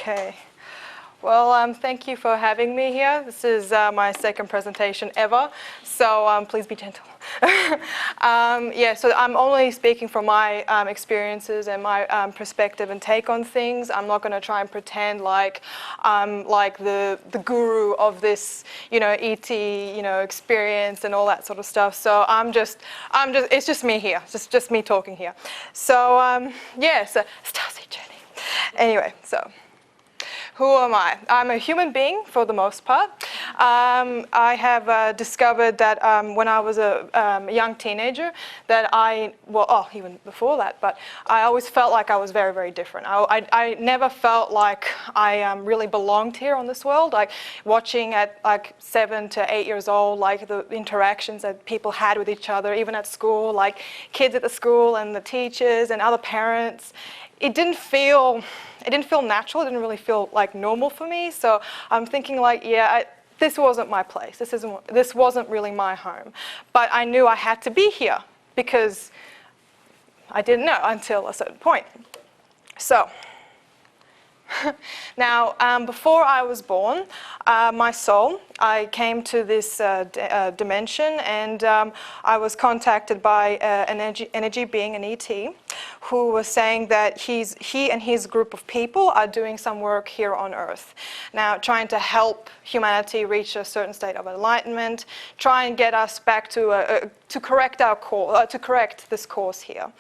Okay. Well, thank you for having me here. This is my second presentation ever, so please be gentle. Yeah, so I'm only speaking from my experiences and my perspective and take on things. I'm not going to try and pretend like I'm like the guru of this, ET, experience and all that sort of stuff. So it's just me here, just me talking here. So yeah, so Starseed journey. Anyway, so. Who am I? I'm a human being for the most part. I have discovered that when I was a young teenager that even before that, but I always felt like I was very, very different. I never felt like I really belonged here on this world. Like watching at like 7 to 8 years old, like the interactions that people had with each other, even at school, like kids at the school and the teachers and other parents. It didn't feel natural. It didn't really feel like normal for me. So I'm thinking like, yeah, this wasn't my place. This wasn't really my home. But I knew I had to be here because I didn't know until a certain point. So now, before I was born, my soul, I came to this dimension, and I was contacted by an energy being, an ET, who was saying that he and his group of people are doing some work here on Earth. Now, trying to help humanity reach a certain state of enlightenment, try and get us back to correct our course, to correct this course here.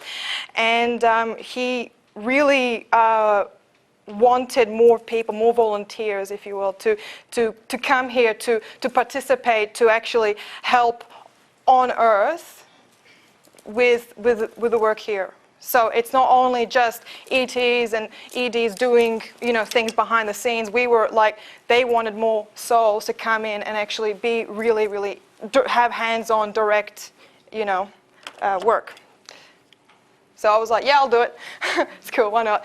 And he really wanted more people, more volunteers, if you will, to come here, to participate, to actually help on Earth with the work here. So it's not only just ETs and EDs doing, things behind the scenes. We were like, they wanted more souls to come in and actually be really, really, have hands-on direct, work. So I was like, yeah, I'll do it. It's cool, why not?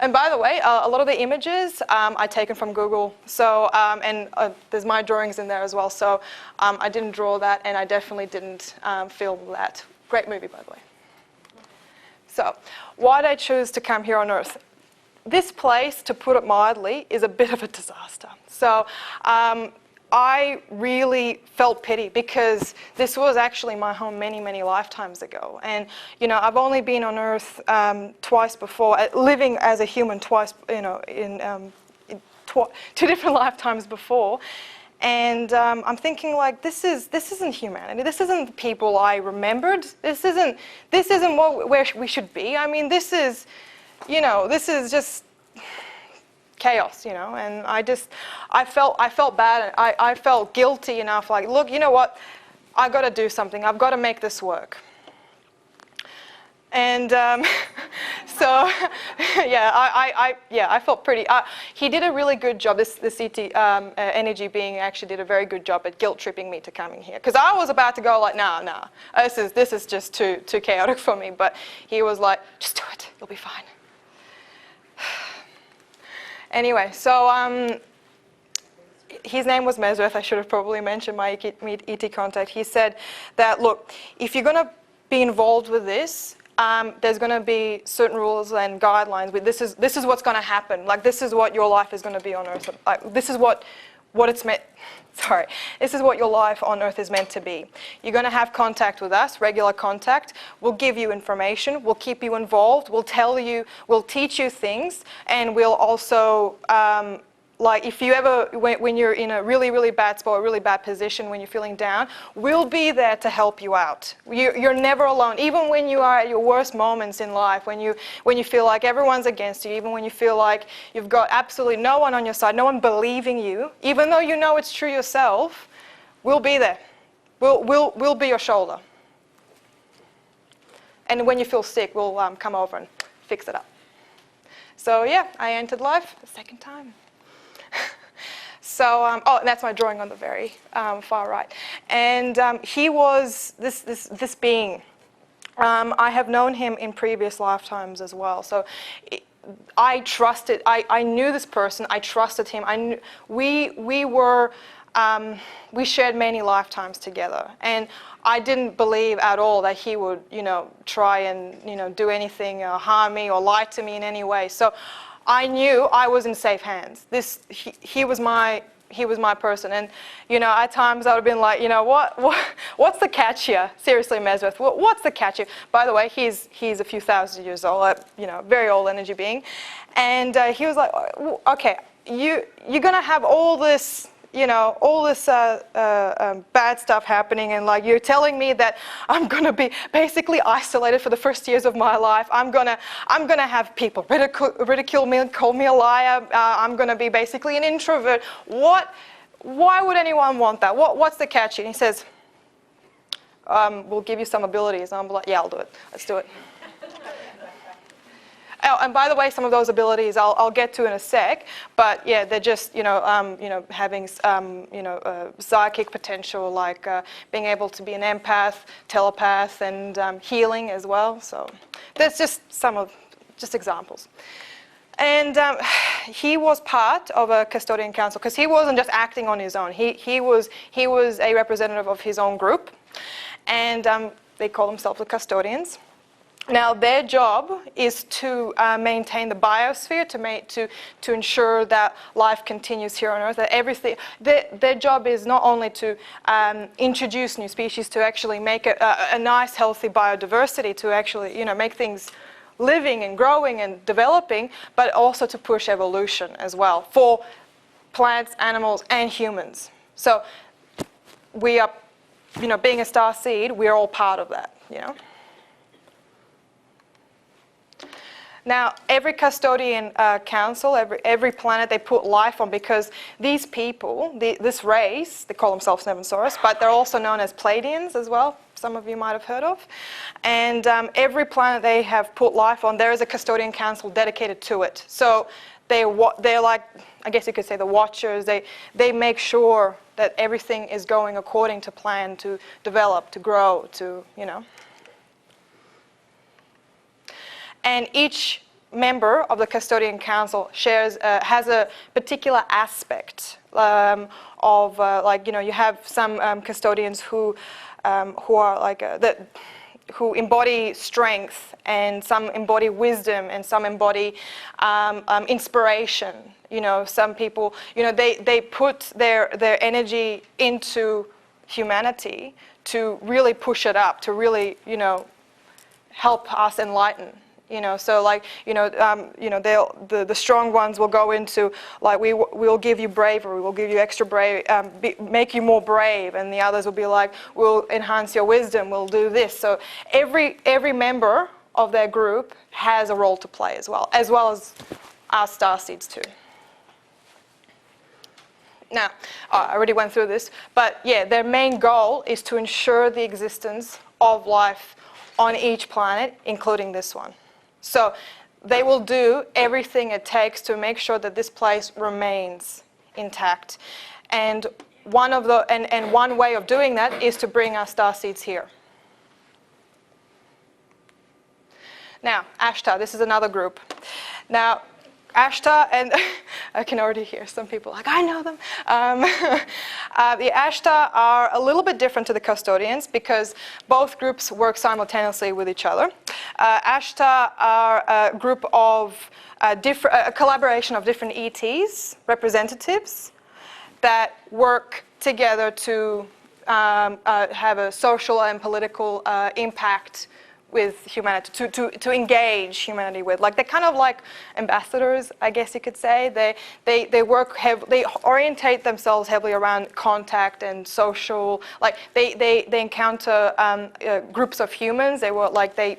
And by the way, a lot of the images I taken from Google. So, there's my drawings in there as well. So I didn't draw that, and I definitely didn't film that. Great movie, by the way. So why did I choose to come here on Earth? This place, to put it mildly, is a bit of a disaster. So I really felt pity because this was actually my home many, many lifetimes ago. And, I've only been on Earth twice before, living as a human twice, in 2 different lifetimes before. And I'm thinking like, this isn't humanity. This isn't the people I remembered. This isn't where we should be. I mean, this is just chaos, and I felt bad. I felt guilty enough, like, look, you know what? I got to do something. I've got to make this work. And so, yeah, I felt pretty. He did a really good job. This ET energy being actually did a very good job at guilt tripping me to coming here, because I was about to go like, nah, this is just too chaotic for me. But he was like, just do it. You'll be fine. Anyway, so his name was Mesworth. I should have probably mentioned my ET contact. He said that, look, if you're going to be involved with this, there's going to be certain rules and guidelines. This is what's going to happen. Like, this is what your life is going to be on Earth. Like, this is what it's meant. Sorry, this is what your life on Earth is meant to be. You're going to have contact with us, regular contact. We'll give you information. We'll keep you involved. We'll tell you. We'll teach you things, and we'll also like if you ever, when you're in a really, really bad spot, a really bad position, when you're feeling down, we'll be there to help you out. You're never alone. Even when you are at your worst moments in life, when you feel like everyone's against you, even when you feel like you've got absolutely no one on your side, no one believing you, even though you know it's true yourself, we'll be there. We'll be your shoulder. And when you feel sick, we'll come over and fix it up. So yeah, I entered life the second time. So, and that's my drawing on the very far right. And he was this being. I have known him in previous lifetimes as well. So I trusted, I knew this person, I trusted him. We shared many lifetimes together. And I didn't believe at all that he would, try and, do anything, harm me or lie to me in any way. So I knew I was in safe hands. He was my person, and at times I would have been like, what's the catch here? Seriously, Mesrith, what's the catch here? By the way, he's a few thousand years old, very old energy being, and he was like, okay, you're gonna have all this. Bad stuff happening, and like you're telling me that I'm gonna be basically isolated for the first years of my life. I'm gonna have people ridicule me and call me a liar. I'm gonna be basically an introvert. Why would anyone want that? What's the catch? And he says, we'll give you some abilities. And I'm like, yeah, I'll do it. Let's do it. Oh, and by the way, some of those abilities I'll get to in a sec, but yeah, they're just having psychic potential, like being able to be an empath, telepath, and healing as well. So that's just just examples. And he was part of a custodian council because he wasn't just acting on his own. He was a representative of his own group, and they call themselves the custodians. Now, their job is to maintain the biosphere, to ensure that life continues here on Earth. That everything. Their job is not only to introduce new species, to actually make a nice, healthy biodiversity, to actually make things living and growing and developing, but also to push evolution as well for plants, animals, and humans. So, we are, being a starseed, we are all part of that. Now, every custodian council, every planet they put life on, because these people, this race, they call themselves Nevensaurus, but they're also known as Pleiadians as well, some of you might have heard of. And every planet they have put life on, there is a custodian council dedicated to it. So they're like, I guess you could say, the watchers. They make sure that everything is going according to plan, to develop, to grow, to, And each member of the custodian council has a particular aspect of you have some custodians who are like who embody strength, and some embody wisdom, and some embody inspiration. Some people they put their energy into humanity to really push it up, to really help us enlighten. So like, the strong ones will go into, like, we'll give you bravery, we'll give you extra brave, make you more brave, and the others will be like, we'll enhance your wisdom, we'll do this. So every member of their group has a role to play as well as our starseeds too. Now, I already went through this, but yeah, their main goal is to ensure the existence of life on each planet, including this one. So they will do everything it takes to make sure that this place remains intact. And one way of doing that is to bring our starseeds here. Now, Ashtar, this is another group. Now, Ashtar, and I can already hear some people like, I know them. The Ashtar are a little bit different to the custodians because both groups work simultaneously with each other. Ashtar are a group of a collaboration of different ETs, representatives, that work together to have a social and political impact with humanity, to engage humanity with. Like, they're kind of like ambassadors, I guess you could say. They work they orientate themselves heavily around contact and social. Like, they encounter groups of humans. They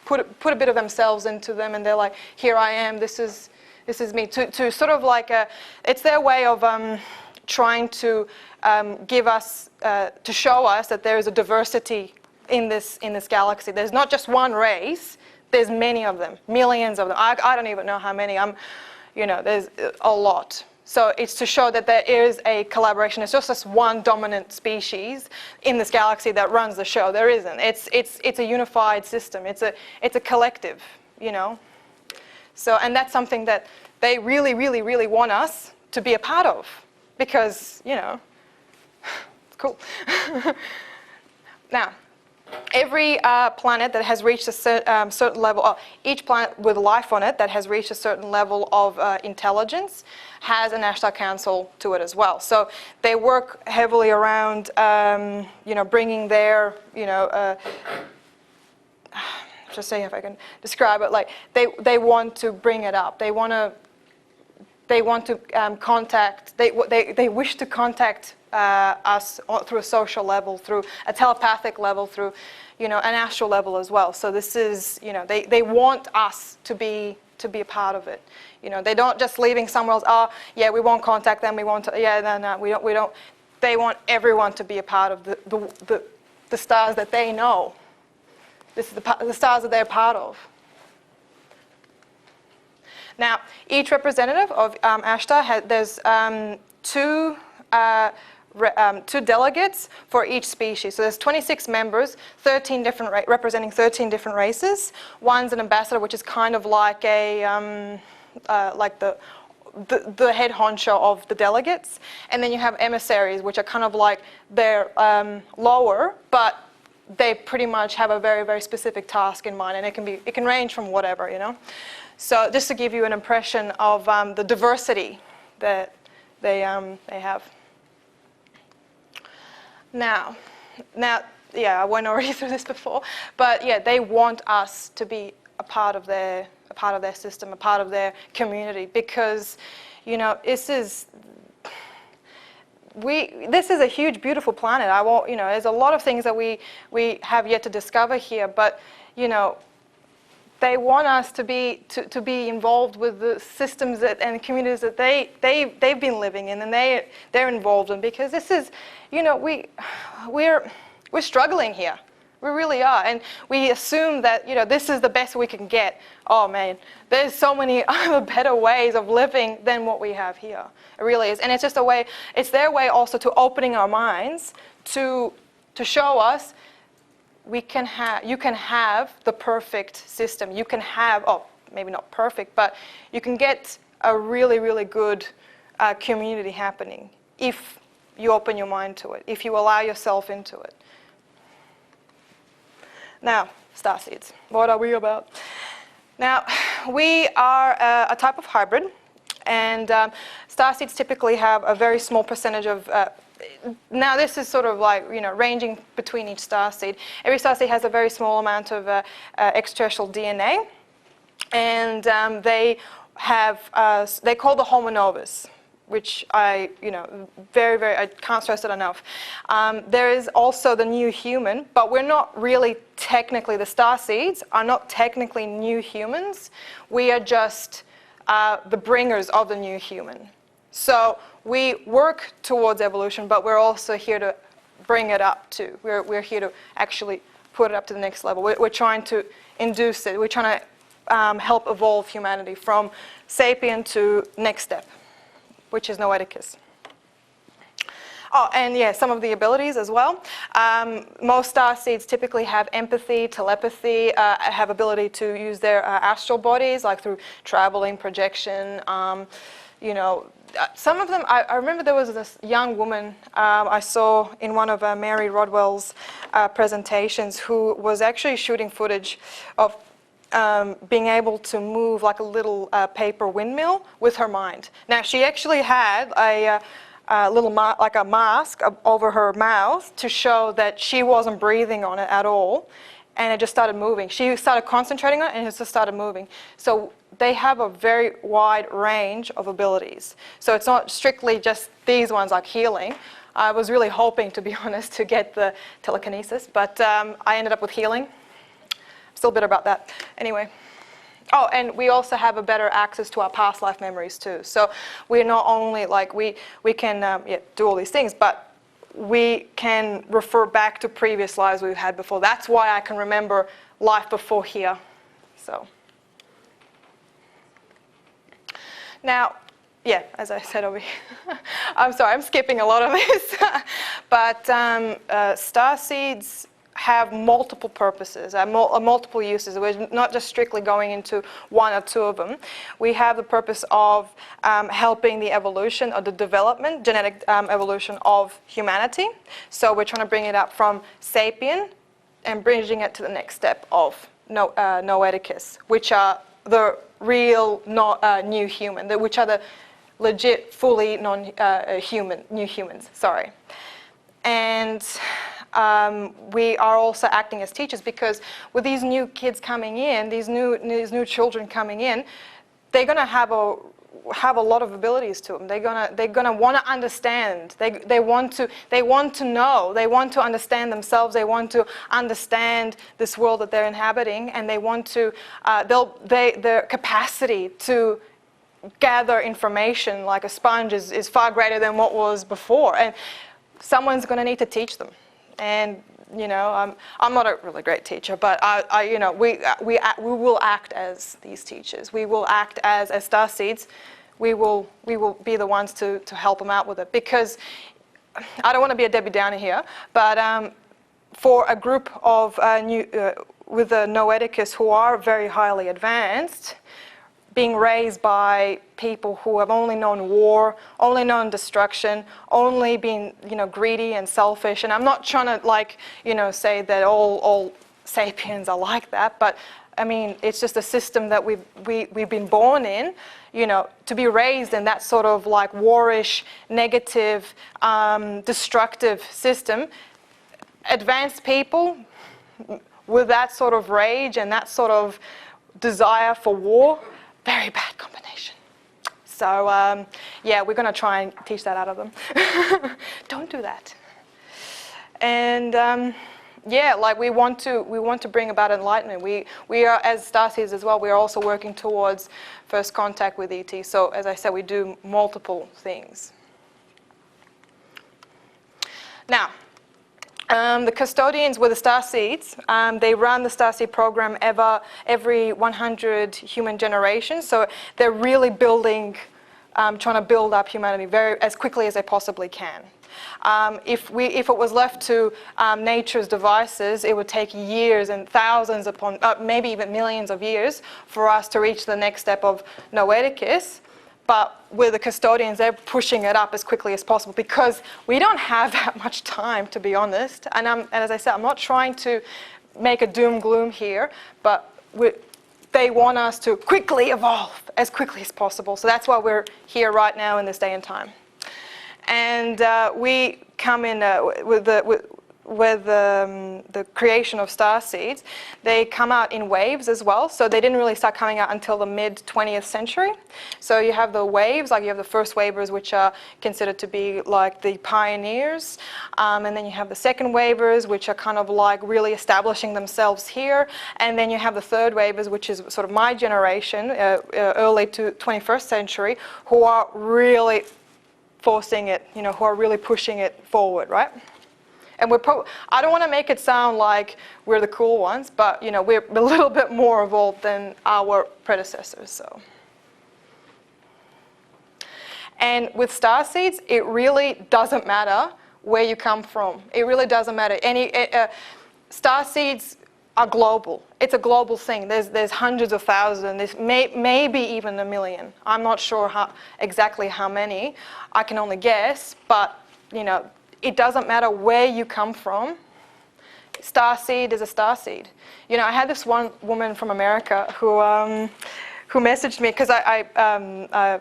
put a bit of themselves into them, and they're like, here I am. This is me. To sort of like it's their way of trying to give us to show us that there is a diversity in this galaxy. There's not just one race, there's many of them, millions of them. I don't even know how many. There's a lot. So it's to show that there is a collaboration. It's just this one dominant species in this galaxy that runs the show. There isn't. It's a unified system. It's a collective, So, and that's something that they really, really, really want us to be a part of, because, it's cool. Now, every planet that has reached a certain level, each planet with life on it that has reached a certain level of intelligence has an Ashtar Council to it as well. So they work heavily around, bringing their, just saying if I can describe it, like they want to bring it up. They want to contact. They wish to contact us through a social level, through a telepathic level, through an astral level as well. So this is, they want us to be a part of it. They don't just leaving somewhere else. Oh, yeah, we won't contact them. We want to. Yeah, no, we don't. They want everyone to be a part of the stars that they know. This is the stars that they're part of. Now, each representative of Ashtar there's two delegates for each species. So there's 26 members, 13 different representing 13 different races. One's an ambassador, which is kind of like a like the head honcho of the delegates, and then you have emissaries, which are kind of like they're lower, but they pretty much have a very, very specific task in mind, and it can range from whatever, So just to give you an impression of the diversity that they have. Now, yeah, I went already through this before, but yeah, they want us to be a part of their system, a part of their community, because, this is a huge, beautiful planet. There's a lot of things that we have yet to discover here, but, they want us to be involved with the systems and communities that they've been living in, and they're involved in, because this is, we're struggling here. We really are, and we assume that this is the best we can get. Oh man, there's so many other better ways of living than what we have here. It really is, and it's just a way. It's their way also to opening our minds to show us you can have the perfect system. You can have, maybe not perfect, but you can get a really, really good community happening if you open your mind to it, if you allow yourself into it. Now, starseeds. What are we about? Now, we are a type of hybrid, and starseeds typically have a very small percentage of. Now, this is sort of like ranging between each starseed. Every starseed has a very small amount of extraterrestrial DNA, and they call the Homo Novis, which I can't stress it enough. There is also the new human, but we're not really technically, the starseeds are not technically new humans. We are just the bringers of the new human. So we work towards evolution, but we're also here to bring it up too. We're here to actually put it up to the next level. We're trying to induce it. We're trying to help evolve humanity from sapien to next step, which is Noeticus. Oh, and yeah, some of the abilities as well. Most starseeds typically have empathy, telepathy, have ability to use their astral bodies, like through traveling, projection. Some of them, I remember there was this young woman I saw in one of Mary Rodwell's presentations who was actually shooting footage of being able to move like a little paper windmill with her mind. Now, she actually had a little like a mask over her mouth to show that she wasn't breathing on it at all, and it just started moving. She started concentrating on it, and it just started moving. So they have a very wide range of abilities. So it's not strictly just these ones like healing. I was really hoping, to be honest, to get the telekinesis, but I ended up with healing. Still bitter about that. Anyway. Oh, and we also have a better access to our past life memories too. So we're not only like, we can do all these things, but we can refer back to previous lives we've had before. That's why I can remember life before here. So. Now, yeah, as I said over here, I'm sorry, I'm skipping a lot of this, but starseeds have multiple purposes, multiple uses. We're not just strictly going into one or two of them. We have the purpose of helping the evolution or the development, genetic evolution of humanity. So we're trying to bring it up from sapien and bridging it to the next step of Noeticus, which are the real new human, which are the legit, fully non-human, new humans, sorry. And we are also acting as teachers because with these new kids coming in, these new children coming in, they're going to have a lot of abilities to them. They're gonna want to understand. They want to know. They want to understand themselves. They want to understand this world that they're inhabiting, and they want to. Their capacity to gather information like a sponge is far greater than what was before, and someone's going to need to teach them. And I'm not a really great teacher, but we will act as these teachers. We will act as starseeds. We will be the ones to help them out with it, because I don't want to be a Debbie Downer here, but for a group of with the Noeticus who are very highly advanced, being raised by people who have only known war, only known destruction, only been greedy and selfish. And I'm not trying to say that all sapiens are like that, but I mean it's just a system that we've been born in. To be raised in that sort of like warish, negative, destructive system, advanced people with that sort of rage and that sort of desire for war, very bad combination. So yeah, we're going to try and teach that out of them. Don't do that. And yeah, like we want to bring about enlightenment. We are, as Starseeds as well, we are also working towards first contact with ET. So as I said, we do multiple things. Now, the custodians were the Starseeds. They run the Starseed program every 100 human generations. So they're really building, trying to build up humanity as quickly as they possibly can. If it was left to nature's devices, it would take years and thousands upon, maybe even millions of years for us to reach the next step of Noeticus. But with the custodians, they're pushing it up as quickly as possible because we don't have that much time, to be honest. And as I said, I'm not trying to make a doom gloom here, but they want us to quickly evolve as quickly as possible. So that's why we're here right now in this day and time. And we come in with the creation of Starseeds. They come out in waves as well, so they didn't really start coming out until the mid-20th century. So you have the waves, like you have the first wavers, which are considered to be like the pioneers, and then you have the second wavers, which are kind of like really establishing themselves here, and then you have the third wavers, which is sort of my generation, early to 21st century, who are really forcing it, who are really pushing it forward, right? And I don't want to make it sound like we're the cool ones, but we're a little bit more evolved than our predecessors. So, and with Starseeds, it really doesn't matter where you come from. It really doesn't matter. Starseeds are global. It's a global thing. There's hundreds of thousands. There's maybe even a million. I'm not sure exactly how many. I can only guess, but it doesn't matter where you come from. Starseed is a starseed. I had this one woman from America who messaged me because I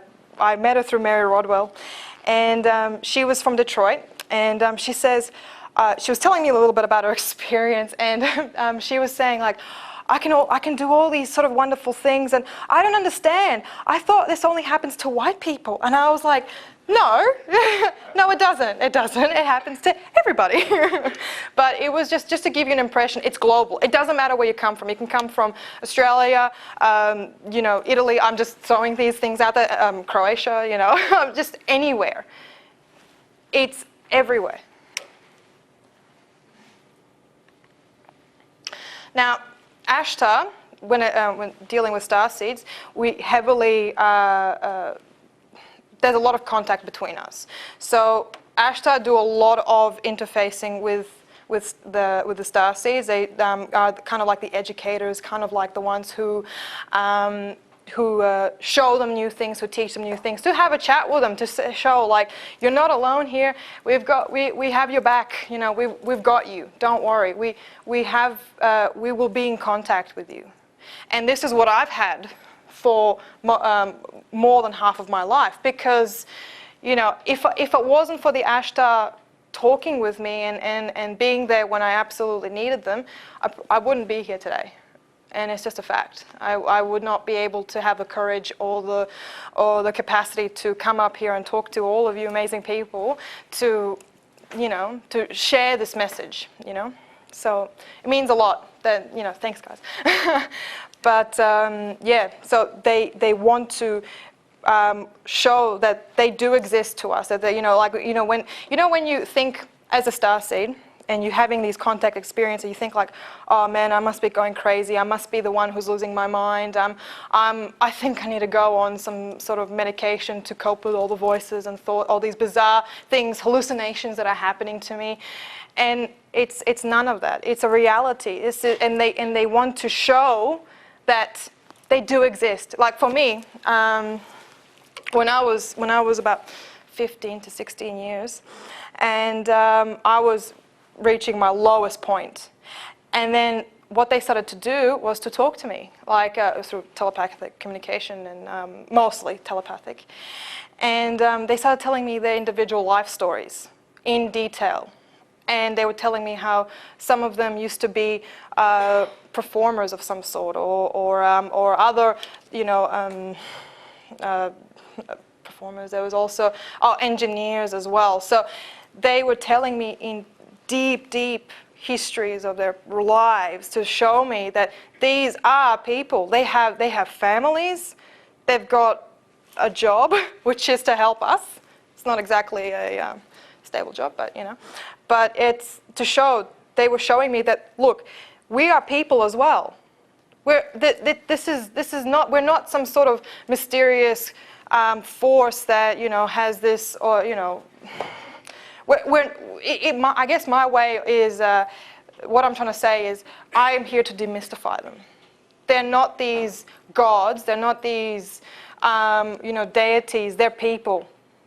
met her through Mary Rodwell, and she was from Detroit, and she says she was telling me a little bit about her experience, and she was saying like, I can do all these sort of wonderful things, and I don't understand. I thought this only happens to white people, and I was like, no, no, it doesn't. It doesn't. It happens to everybody. But it was just to give you an impression. It's global. It doesn't matter where you come from. You can come from Australia, Italy. I'm just throwing these things out there. Croatia, just anywhere. It's everywhere. Now, Ashtar, when dealing with starseeds, we heavily there's a lot of contact between us. So Ashtar do a lot of interfacing with the starseeds. They are kind of like the educators, kind of like the ones who show them new things, who teach them new things, to have a chat with them, to show like, you're not alone here. We have your back. You know, we've got you. Don't worry. We will be in contact with you. And this is what I've had for more than half of my life, because, you know, if it wasn't for the Ashtar talking with me and being there when I absolutely needed them, I wouldn't be here today. And it's just a fact. I would not be able to have the courage or the capacity to come up here and talk to all of you amazing people to, you know, to share this message, you know. So it means a lot that, you know, thanks guys. But yeah, so they want to show that they do exist to us, that they, you know, like, you know, when you think as a starseed, and you're having these contact experiences, you think like, oh man, I must be going crazy. I must be the one who's losing my mind. I think I need to go on some sort of medication to cope with all the voices and all these bizarre things, hallucinations that are happening to me. And it's none of that. It's a reality. And they want to show that they do exist. Like for me, when I was about 15 to 16 years, and I was reaching my lowest point. And then what they started to do was to talk to me, like through telepathic communication, and mostly telepathic. And they started telling me their individual life stories in detail. And they were telling me how some of them used to be performers of some sort, or other, you know, performers. There was also engineers as well. So they were telling me in deep histories of their lives to show me that these are people. They have families. They've got a job, which is to help us. It's not exactly a stable job, but you know. But it's to show. They were showing me that, look, we are people as well. This is not. We're not some sort of mysterious force that, you know, has this, or, you know. I guess my way is, what I'm trying to say is, I am here to demystify them. They're not these gods. They're not these, you know, deities. They're people.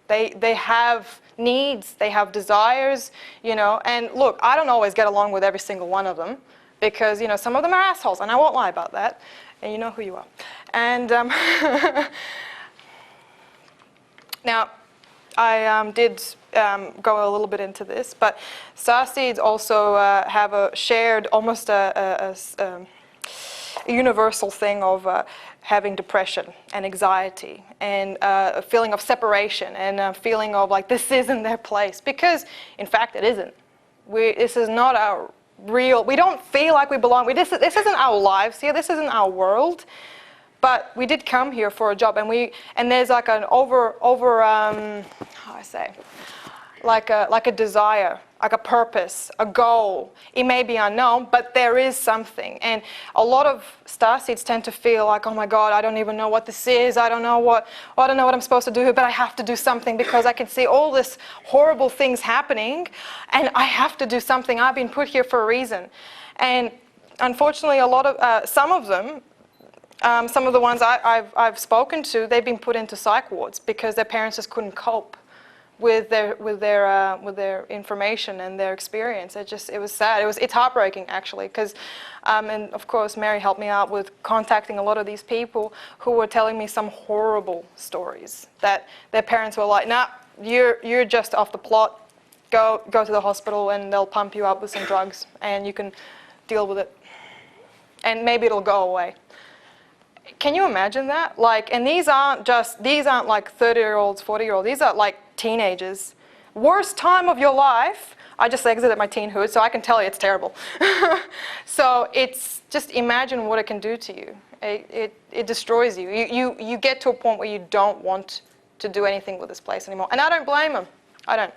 They have needs. They have desires, you know. And look, I don't always get along with every single one of them, because, you know, some of them are assholes, and I won't lie about that. And you know who you are. And now, I did go a little bit into this, but starseeds also have a shared, almost a universal thing of having depression and anxiety, and a feeling of separation, and a feeling of like, this isn't their place, because in fact it isn't. This is not our real, we don't feel like we belong. This isn't our lives here, this isn't our world. But we did come here for a job, and there's like an how I say, like a desire, like a purpose, a goal. It may be unknown, but there is something. And a lot of starseeds tend to feel like, oh my God, I don't even know what this is. I don't know what I'm supposed to do here, but I have to do something because I can see all this horrible things happening, and I have to do something. I've been put here for a reason. And unfortunately, a lot of some of them. Some of the ones I've spoken to, they've been put into psych wards because their parents just couldn't cope with their information and their experience. It was sad. It's heartbreaking actually, because and of course Mary helped me out with contacting a lot of these people who were telling me some horrible stories that their parents were like, nah, you're just off the plot. Go to the hospital and they'll pump you up with some drugs and you can deal with it, and maybe it'll go away. Can you imagine that? Like, and these aren't like 30-year-olds, 40-year-olds. These are like teenagers. Worst time of your life. I just exited my teenhood, so I can tell you it's terrible. So it's just, imagine what it can do to you. It destroys you. You get to a point where you don't want to do anything with this place anymore. And I don't blame them. I don't.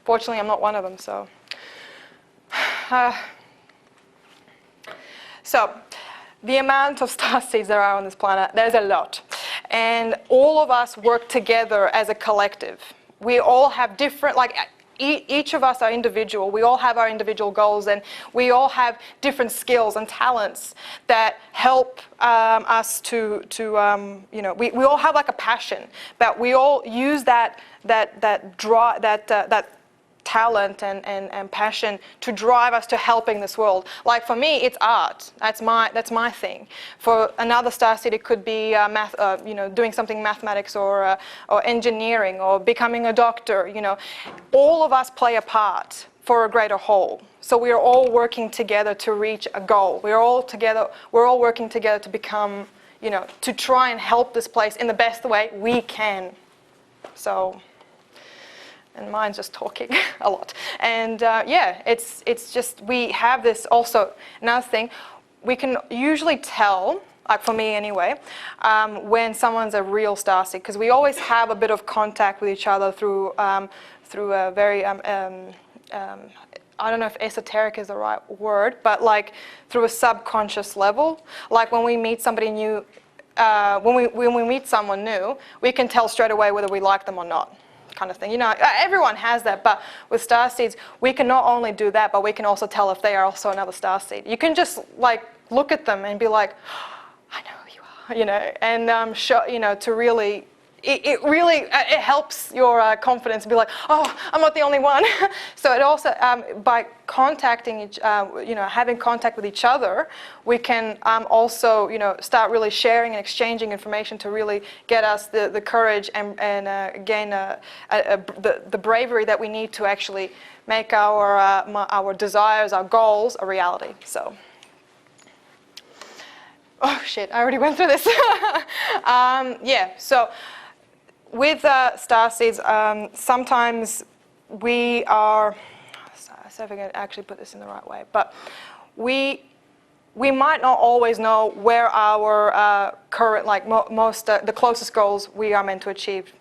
Fortunately, I'm not one of them, so. So. The amount of starseeds there are on this planet, there's a lot. And all of us work together as a collective. We all have different, like, each of us are individual. We all have our individual goals, and we all have different skills and talents that help us to we all have like a passion, but we all use that talent and passion to drive us to helping this world. Like for me, it's art. That's my thing. For another starseed, it could be math, doing something mathematics or engineering or becoming a doctor. All of us play a part for a greater whole. So we are all working together to reach a goal. We're all working together to become, to try and help this place in the best way we can. So. And mine's just talking a lot. And it's just, we have this also, another thing, we can usually tell, like for me anyway, when someone's a real starseed, because we always have a bit of contact with each other through a very, I don't know if esoteric is the right word, but like through a subconscious level. Like when we meet somebody new, when we meet someone new, we can tell straight away whether we like them or not. Kind of thing. Everyone has that, but with starseeds, we can not only do that, but we can also tell if they are also another starseed. You can just like look at them and be like, oh, I know who you are, and show, to really, it helps your confidence be like, oh, I'm not the only one. So it also, by contacting having contact with each other, we can also, start really sharing and exchanging information to really get us the courage and gain the bravery that we need to actually make our desires, our goals, a reality. So. Oh shit! I already went through this. So. With starseeds, sometimes we are, so if I can actually put this in the right way, but we might not always know where our current, like the closest goals we are meant to achieve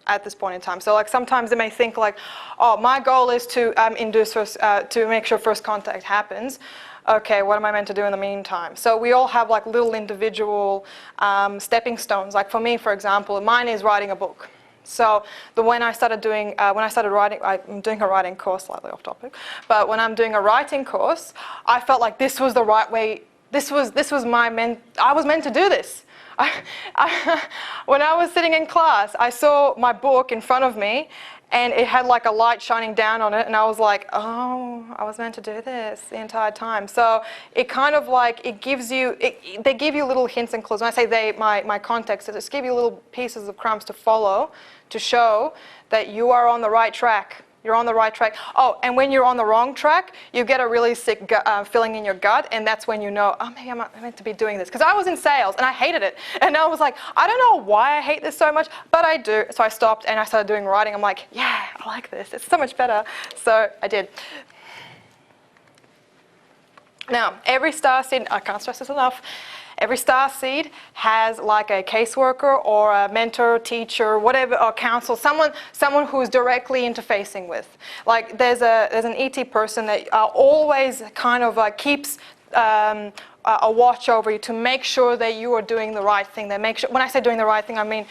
at this point in time. So like sometimes they may think like, oh, my goal is to induce to make sure first contact happens. Okay, what am I meant to do in the meantime? So we all have like little individual stepping stones. Like for me, for example, mine is writing a book. So when I started writing, I'm doing a writing course, slightly off topic, but when I'm doing a writing course, I felt like this was the right way. I was meant to do this. When I was sitting in class, I saw my book in front of me, and it had like a light shining down on it, and I was like, oh, I was meant to do this the entire time. So it kind of like, they give you little hints and clues. When I say they, my context, it just give you little pieces of crumbs to follow to show that you are on the right track. You're on the right track. Oh, and when you're on the wrong track, you get a really sick feeling in your gut, and that's when you know, oh, maybe I'm not meant to be doing this. Because I was in sales, and I hated it. And I was like, I don't know why I hate this so much, but I do. So I stopped, and I started doing writing. I'm like, yeah, I like this. It's so much better. So I did. Now, every starseed, I can't stress this enough, every starseed has like a caseworker or a mentor, teacher, whatever, or counsel, someone who is directly interfacing with. Like there's an ET person that always kind of keeps a watch over you to make sure that you are doing the right thing. They make sure, when I say doing the right thing, I mean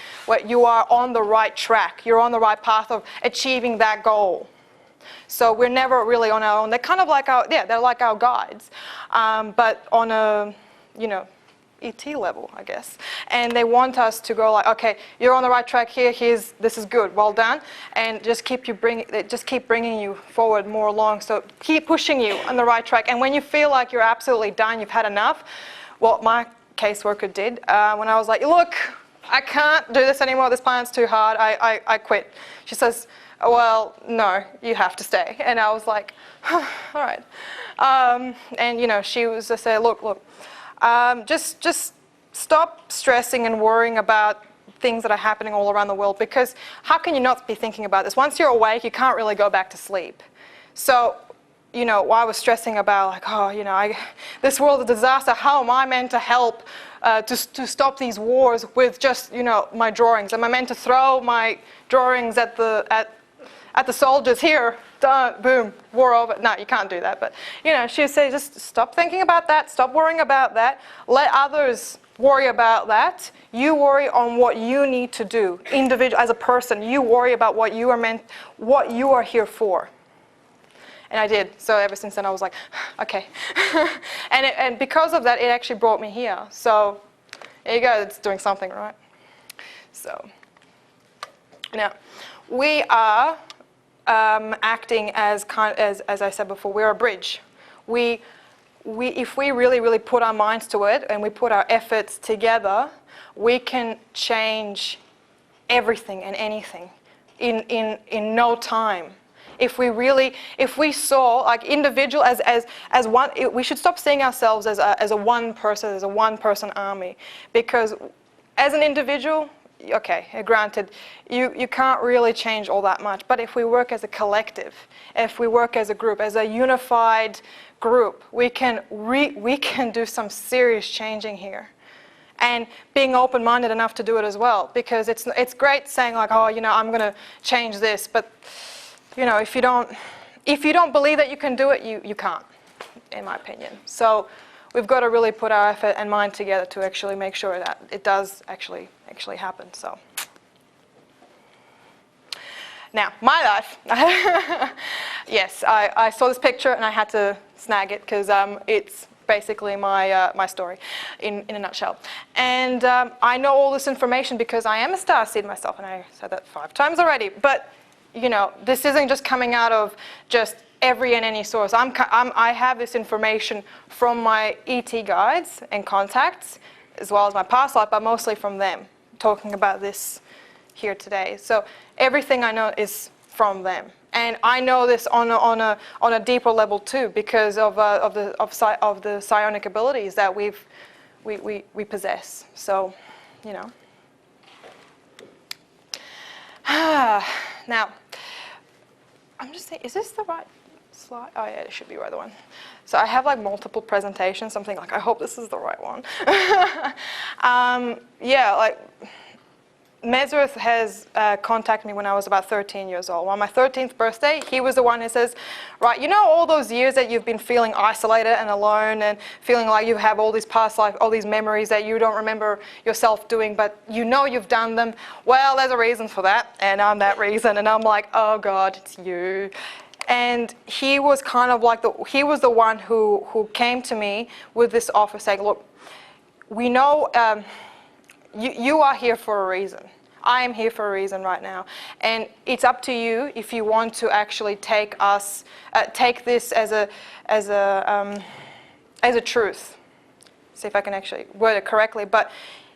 you are on the right track. You're on the right path of achieving that goal. So we're never really on our own. They're kind of like they're like our guides, but on a, ET level, I guess. And they want us to go like, okay, you're on the right track here. This is good. Well done. And just keep bringing you forward more along. So keep pushing you on the right track. And when you feel like you're absolutely done, you've had enough, what my caseworker did when I was like, look, I can't do this anymore. This plan's too hard. I quit. She says, well, no, you have to stay. And I was like, all right. And she was to say, look. Just stop stressing and worrying about things that are happening all around the world, because how can you not be thinking about this? Once you're awake, you can't really go back to sleep. So, I was stressing about like, oh, this world is a disaster. How am I meant to help to stop these wars with just, my drawings? Am I meant to throw my drawings at the soldiers here? Done, boom, war over. No, you can't do that. But, she would say, just stop thinking about that. Stop worrying about that. Let others worry about that. You worry on what you need to do. Individual, as a person, you worry about what you are here for. And I did. So ever since then I was like, okay. And because of that, it actually brought me here. So there you go, it's doing something, right? So now, we are acting as I said before, we're a bridge. If we really, really put our minds to it and we put our efforts together, we can change everything and anything in no time. If we saw like individual as one, we should stop seeing ourselves as a one person army, because as an individual, okay, granted, you can't really change all that much. But if we work as a collective, if we work as a group, as a unified group, we can do some serious changing here. And being open-minded enough to do it as well, because it's great saying like, oh, I'm going to change this, but if you don't believe that you can do it, you can't, in my opinion. So we've got to really put our effort and mind together to actually make sure that it does actually happen. So now, my life. Yes, I saw this picture and I had to snag it because it's basically my story in a nutshell. And I know all this information because I am a starseed myself, and I said that 5 times already. But this isn't just coming out of just every and any source. I have this information from my ET guides and contacts, as well as my past life, but mostly from them, talking about this here today. So everything I know is from them. And I know this on a deeper level too, because of the psionic abilities that we possess. So, Now, I'm just saying, is this the right slide? Oh yeah, it should be the right one. So I have like multiple presentations. Something like, I hope this is the right one. Yeah, like. Mesrith has contacted me when I was about 13 years old. On my 13th birthday, he was the one who says, right, all those years that you've been feeling isolated and alone and feeling like you have all these past life, all these memories that you don't remember yourself doing, but you've done them. Well, there's a reason for that, and I'm that reason. And I'm like, oh God, it's you. And he was kind of like he was the one who came to me with this offer saying, look, we know you are here for a reason. I am here for a reason right now, and it's up to you if you want to actually take this as a truth. See if I can actually word it correctly. But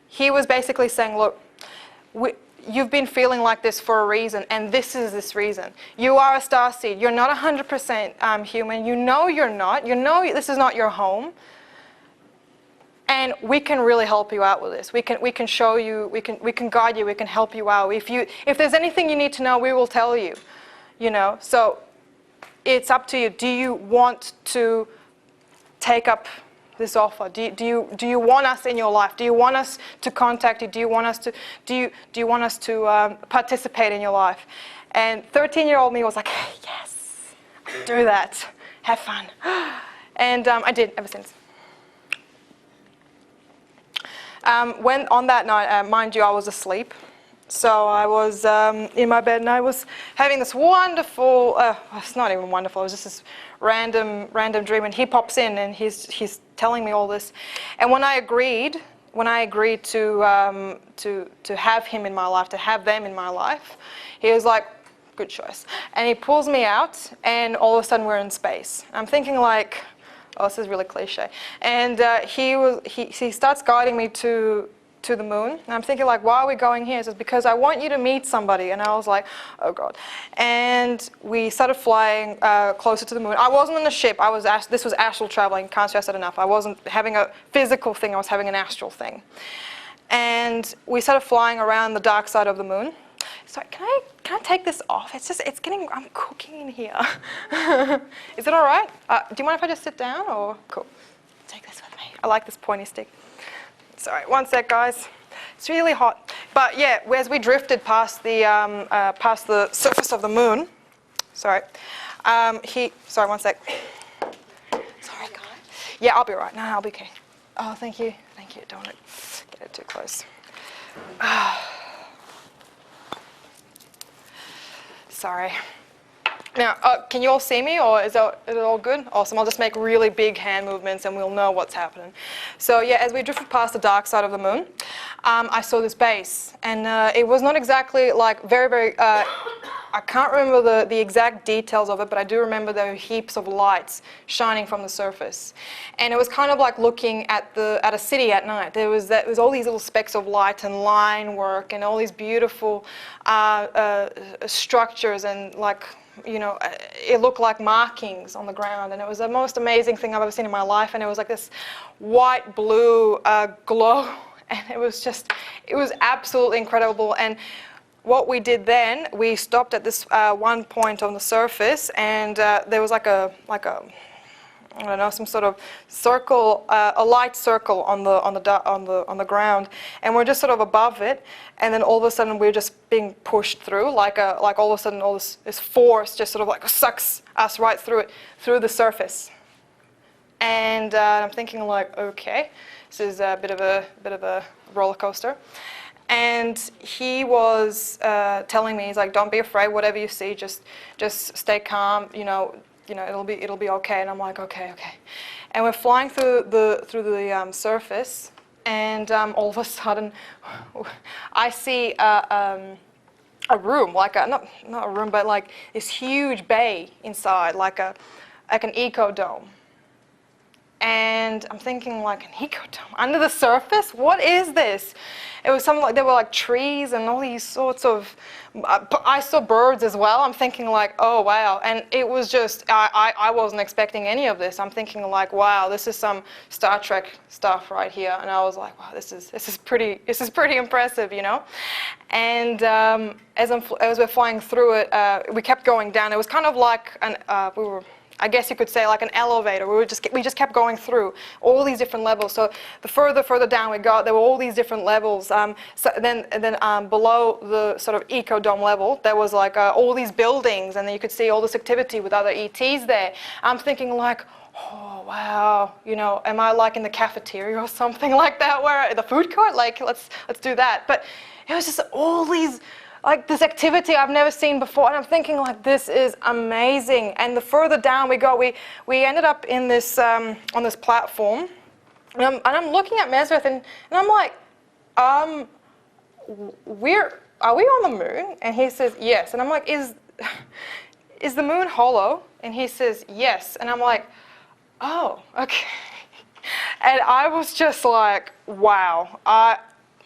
he was basically saying, look, you've been feeling like this for a reason, and this is this reason. You are a starseed. You're not 100% human. You're not. This is not your home. And we can really help you out with this. We can show you, we can guide you, we can help you out. If there's anything you need to know, we will tell you. So it's up to you. Do you want to take up this offer? Do you want us in your life? Do you want us to contact you? Do you want us to participate in your life? And 13-year-old me was like, yes, do that. Have fun. And I did ever since. When on that night, mind you, I was asleep. So I was in my bed and I was having this wonderful, it's not even wonderful, it was just this random dream, and he pops in and he's telling me all this. And when I agreed to have him in my life, to have them in my life, he was like, good choice. And he pulls me out and all of a sudden we're in space. I'm thinking like, oh, this is really cliche. And he starts guiding me to the moon. And I'm thinking like, why are we going here? He says, because I want you to meet somebody. And I was like, oh God. And we started flying closer to the moon. I wasn't on the ship. This was astral traveling. Can't stress that enough. I wasn't having a physical thing. I was having an astral thing. And we started flying around the dark side of the moon. So can I take this off? I'm cooking in here. Is it all right? Do you mind if I just sit down or? Cool. Take this with me. I like this pointy stick. Sorry, one sec, guys. It's really hot. But yeah, as we drifted past the surface of the moon, sorry, sorry, one sec. Sorry, guys. Yeah, I'll be all right. No, I'll be okay. Oh, thank you. Thank you. Don't want to get it too close. Sorry. Now, can you all see me, or is it all good? Awesome. I'll just make really big hand movements and we'll know what's happening. So yeah, as we drifted past the dark side of the moon, I saw this base, and it was not exactly like very, I can't remember the exact details of it, but I do remember there were heaps of lights shining from the surface. And it was kind of like looking at a city at night. There was all these little specks of light and line work and all these beautiful structures, and like, you know, it looked like markings on the ground, and it was the most amazing thing I've ever seen in my life. And it was like this white blue glow, and it was absolutely incredible. And what we did then, we stopped at this one point on the surface, and there was like a I don't know, some sort of circle, a light circle on the ground, and we're just sort of above it, and then all of a sudden we're just being pushed through, like all of a sudden all this force just sort of like sucks us right through it, through the surface. And I'm thinking like, okay, this is a bit of a roller coaster. And he was telling me, he's like, don't be afraid, whatever you see, just stay calm, you know, it'll be okay. And I'm like, okay. And we're flying through the surface, and all of a sudden, I see a room, like not a room, but like this huge bay inside, like an eco dome. And I'm thinking, like, an eco dome under the surface? What is this? It was something like there were like trees and all these sorts of. I saw birds as well. I'm thinking like, oh wow, and it was just I wasn't expecting any of this. I'm thinking like, wow, this is some Star Trek stuff right here, and I was like, wow, this is pretty impressive, you know. And as we're flying through it, we kept going down. It was kind of like I guess you could say like an elevator. We just kept going through all these different levels. So the further down we got, there were all these different levels. So then below the sort of eco dome level, there was like all these buildings, and then you could see all this activity with other ETs there. I'm thinking like, oh wow, you know, am I like in the cafeteria or something like that, where the food court? Like let's do that. But it was just all these. Like this activity I've never seen before, and I'm thinking like, this is amazing. And the further down we go, we ended up in this on this platform, and I'm looking at Mesrith, and I'm like, are we on the moon? And he says yes, and I'm like, is the moon hollow? And he says yes, and I'm like, oh, okay. And I was just like, wow,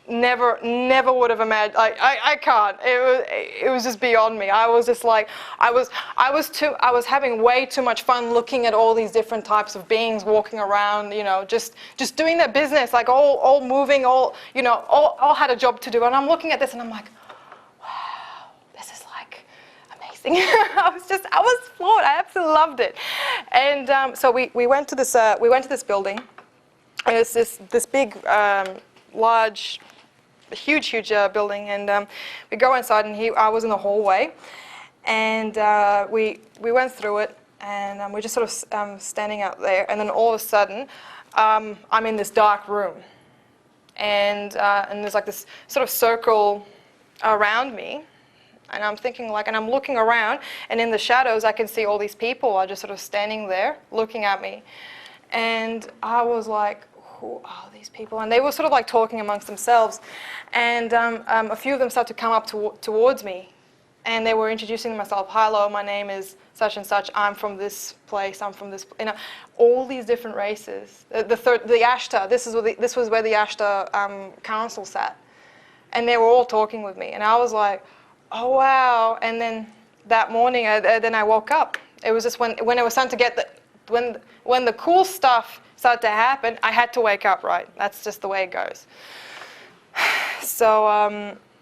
never would have imagined. I can't. It was just beyond me. I was just like, I was having way too much fun looking at all these different types of beings walking around, you know, just doing their business, like all moving, all had a job to do. And I'm looking at this, and I'm like, wow, this is like amazing. I was floored. I absolutely loved it. And so we went to this building. And it's this big, large, huge building, and we go inside, and I was in the hallway, and we went through it, and we're just sort of standing out there, and then all of a sudden I'm in this dark room, and there's like this sort of circle around me, and I'm thinking like, and I'm looking around, and in the shadows I can see all these people are just sort of standing there looking at me, and I was like, who are these people? And they were sort of like talking amongst themselves, and a few of them started to come up towards me, and they were introducing themselves. Hello, my name is such and such. I'm from this place. I'm from this. You know, all these different races. The Ashtar. This was where the Ashtar council sat, and they were all talking with me, and I was like, oh wow. And then that morning, then I woke up. It was just when it was starting to get when the cool stuff started to happen, I had to wake up, right? That's just the way it goes. So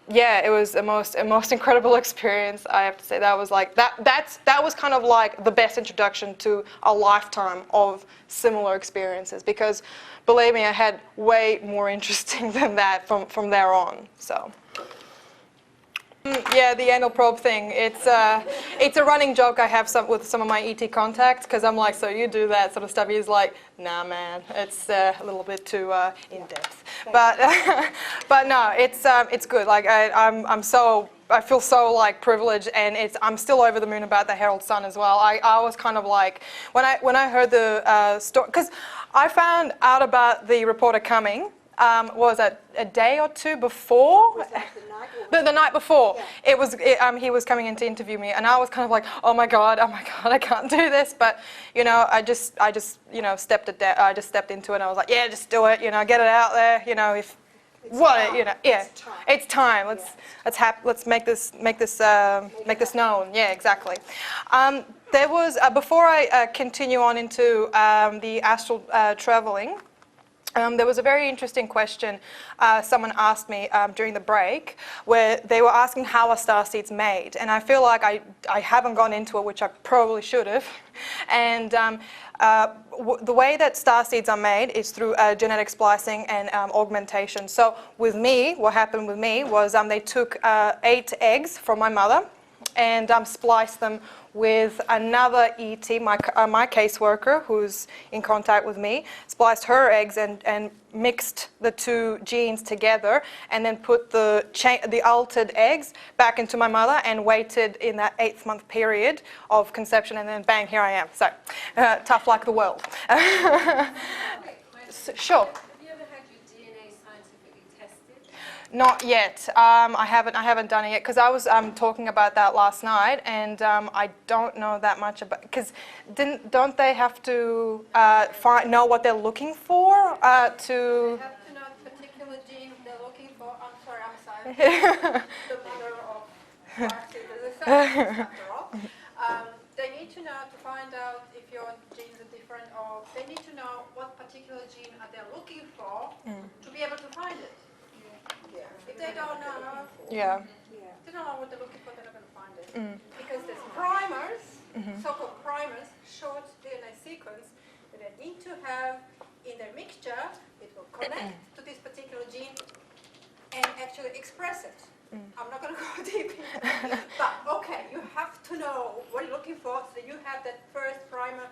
yeah, it was a most incredible experience. I have to say that was like that was kind of like the best introduction to a lifetime of similar experiences, because believe me, I had way more interesting than that from there on. So. Yeah, the anal probe thing. It's a running joke I have with some of my ET contacts, because I'm like, so you do that sort of stuff? He's like, nah, man, it's a little bit too in depth. But but no, it's good. Like I'm so I feel so like privileged, and I'm still over the moon about the Herald Sun as well. I was kind of like, when I heard the story, because I found out about the reporter coming, what was that, a day or two before? Was that the night? The night before. Yeah. He was coming in to interview me, and I was kind of like, oh my god, I can't do this. But you know, I just you know, stepped into it, and I was like, yeah, just do it. You know, get it out there. You know, if It's what time. you know, yeah, It's time. let's make this known. Yeah, exactly. There was before I continue on into the astral traveling. There was a very interesting question someone asked me during the break, where they were asking how are starseeds made, and I feel like I haven't gone into it, which I probably should have. And the way that starseeds are made is through genetic splicing and augmentation. So with me, what happened with me was they took 8 eggs from my mother and spliced them with another ET, my caseworker, who's in contact with me, spliced her eggs and mixed the 2 genes together, and then put the altered eggs back into my mother and waited in that 8th month period of conception, and then bang, here I am. So tough like the world. Sure. Not yet. I haven't done it yet, because I was talking about that last night, and I don't know that much about, because don't they have to know what they're looking for to? They have to know the particular gene they're looking for. I'm sorry. The mother of Starseed, after all. They need to know to find out if your genes are different, or they need to know what particular gene are they looking for to be able to find it. If they don't know, they don't know what they're looking for, they're not going to find it. Because there's primers, so-called primers, short DNA sequence that they need to have in their mixture. It will connect to this particular gene and actually express it. I'm not going to go deep into it, but okay, you have to know what you're looking for, so you have that first primer,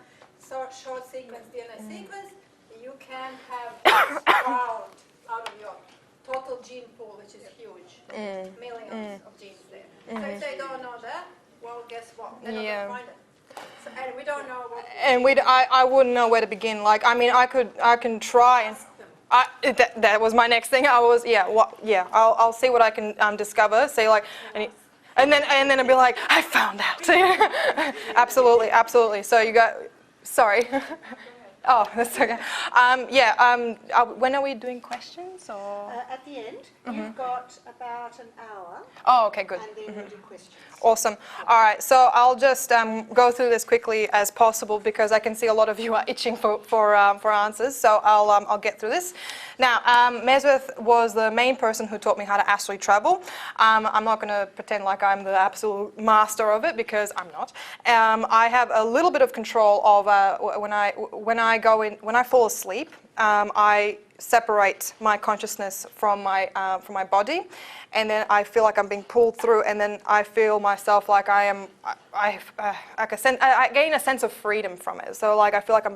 short sequence DNA sequence. You can have out of your total gene pool, which is huge, millions of genes there. So if they don't know that, well, guess what? They're not going to find it. So, and we don't know what. And I wouldn't know where to begin. Like, I mean, I can try and. That was my next thing. I'll see what I can discover. See, like, and then I'll be like, I found out. Absolutely. So you got. Sorry. Oh, that's okay. When are we doing questions, or? At the end, you've got about an hour. Oh, okay, good. And then we'll do questions. Awesome. All right, so I'll just go through this quickly as possible, because I can see a lot of you are itching for answers. So I'll get through this. Now, Mesrith was the main person who taught me how to astrally travel. I'm not going to pretend like I'm the absolute master of it, because I'm not. I have a little bit of control of when I fall asleep. I separate my consciousness from my body, and then I feel like I'm being pulled through, and then I feel myself like I gain a sense of freedom from it. So like I feel like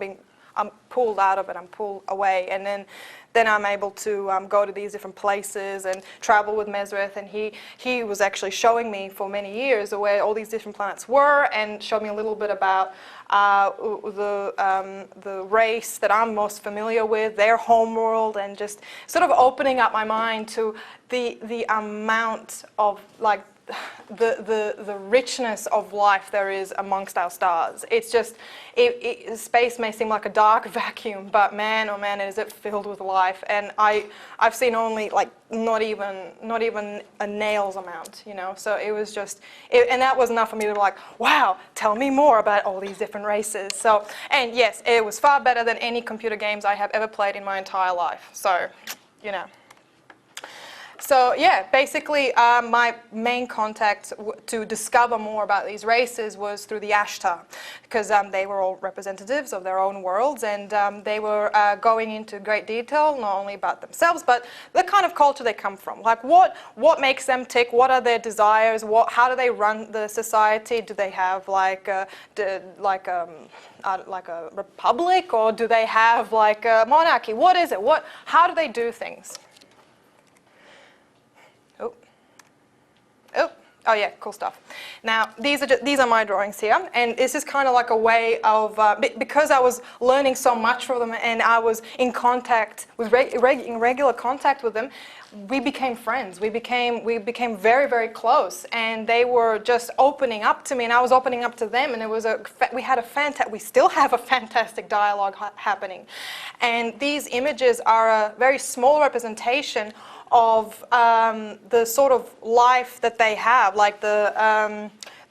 I'm pulled out of it, I'm pulled away, and then I'm able to go to these different places and travel with Mesrith, and he was actually showing me for many years where all these different planets were, and showed me a little bit about the race that I'm most familiar with, their homeworld, and just sort of opening up my mind to the amount of like the richness of life there is amongst our stars. It's just, space may seem like a dark vacuum, but man, oh man, is it filled with life. And I've seen only like not even a nail's amount, you know. So it was just, and that was enough for me to be like, wow, tell me more about all these different races. So, and yes, it was far better than any computer games I have ever played in my entire life. So, you know. So yeah, basically my main contact to discover more about these races was through the Ashtar, because they were all representatives of their own worlds, and they were going into great detail, not only about themselves, but the kind of culture they come from. Like what makes them tick, what are their desires, how do they run the society, do they have like a republic, or do they have like a monarchy, what is it, how do they do things? Oh, Oh yeah, cool stuff. Now these are my drawings here, and this is kind of like a way of because I was learning so much from them, and I was in contact with in regular contact with them. We became friends. We became very, very close, and they were just opening up to me, and I was opening up to them, and it was we still have a fantastic dialogue happening, and these images are a very small representation of the sort of life that they have, like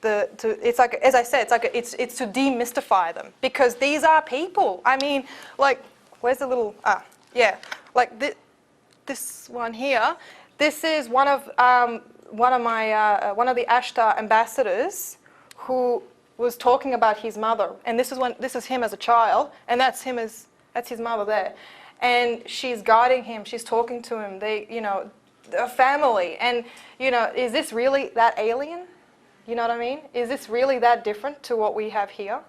it's like, as I said, it's to demystify them, because these are people. I mean, like, where's the little like this one here. This is one of the Ashtar ambassadors who was talking about his mother, and this is him as a child, and that's his mother there. And she's guiding him, she's talking to him, a family. And, is this really that alien? You know what I mean? Is this really that different to what we have here?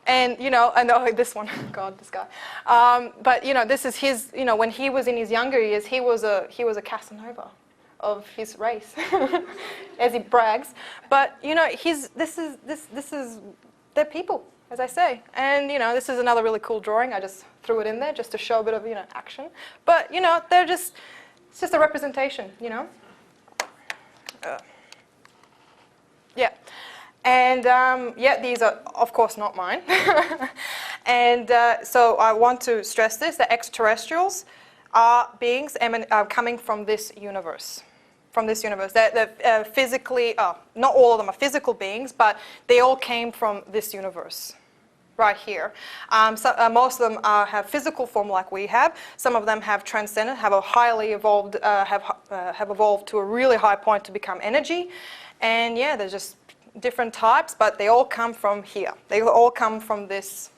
And, this one, God, this guy. But, this is his, when he was in his younger years, he was a Casanova of his race, as he brags. But, they're people, as I say. And, this is another really cool drawing. I just threw it in there just to show a bit of, action. But, it's just a representation, Yeah. And, these are, of course, not mine. And so I want to stress this, that extraterrestrials are beings coming from this universe. From this universe. They're physically, not all of them are physical beings, but they all came from this universe. Right here. Most of them have physical form like we have. Some of them have transcended, have a highly evolved, have evolved to a really high point to become energy. And yeah, there's just different types, but they all come from here. They all come from this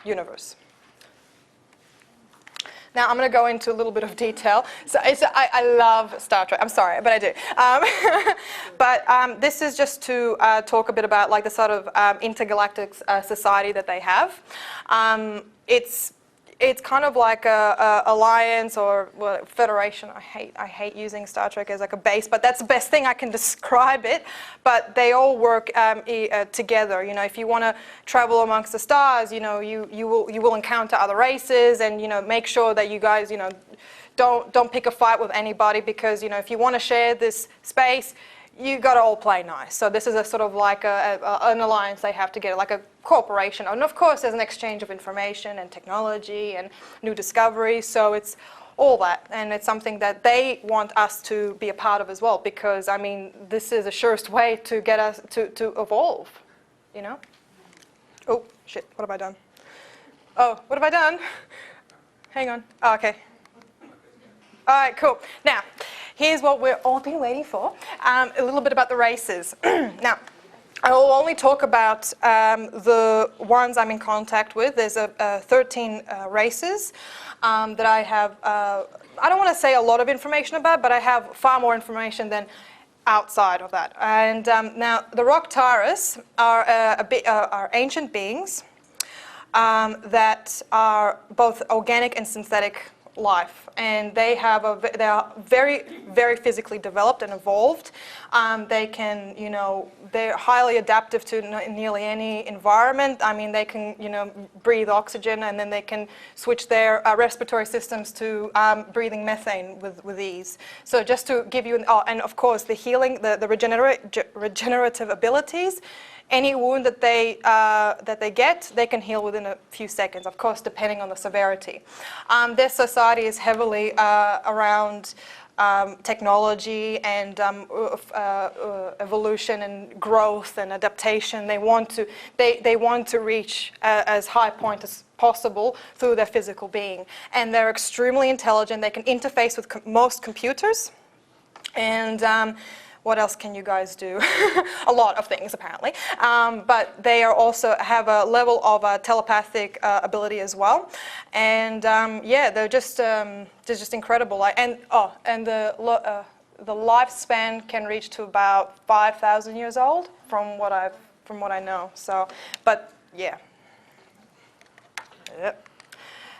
universe. Now I'm going to go into a little bit of detail. So I love Star Trek. I'm sorry, but I do. But this is just to talk a bit about like the sort of intergalactic society that they have. It's kind of like a alliance or federation. I hate using Star Trek as like a base, but that's the best thing I can describe it. But they all work together. If you want to travel amongst the stars, you will encounter other races, and make sure that you guys don't pick a fight with anybody, because if you want to share this space, you got to all play nice. So this is a sort of like an alliance they have together, like a cooperation. And of course, there's an exchange of information and technology and new discoveries. So it's all that. And it's something that they want us to be a part of as well, because, I mean, this is the surest way to get us to evolve, Oh, shit, what have I done? Oh, what have I done? Hang on. Oh, okay. All right, cool. Now, here's what we've all been waiting for, a little bit about the races. Now, I will only talk about the ones I'm in contact with. There's 13 races that I have, I don't want to say a lot of information about, but I have far more information than outside of that. And now, the Rocktaris are ancient beings that are both organic and synthetic life, and they are very, very physically developed and evolved. They can, they're highly adaptive to nearly any environment. I mean, they can, breathe oxygen, and then they can switch their respiratory systems to breathing methane with ease. So just to give you, and of course the healing, the regenerative abilities. Any wound that they get, they can heal within a few seconds, of course, depending on the severity. Their society is heavily around technology and evolution and growth and adaptation. They want to reach as high point as possible through their physical being. And they're extremely intelligent. They can interface with most computers. And what else can you guys do? A lot of things, apparently. But they are also have a level of telepathic ability as well. And yeah, they're just incredible. And the lifespan can reach to about 5,000 years old, from what I know. So, but yeah. Yep.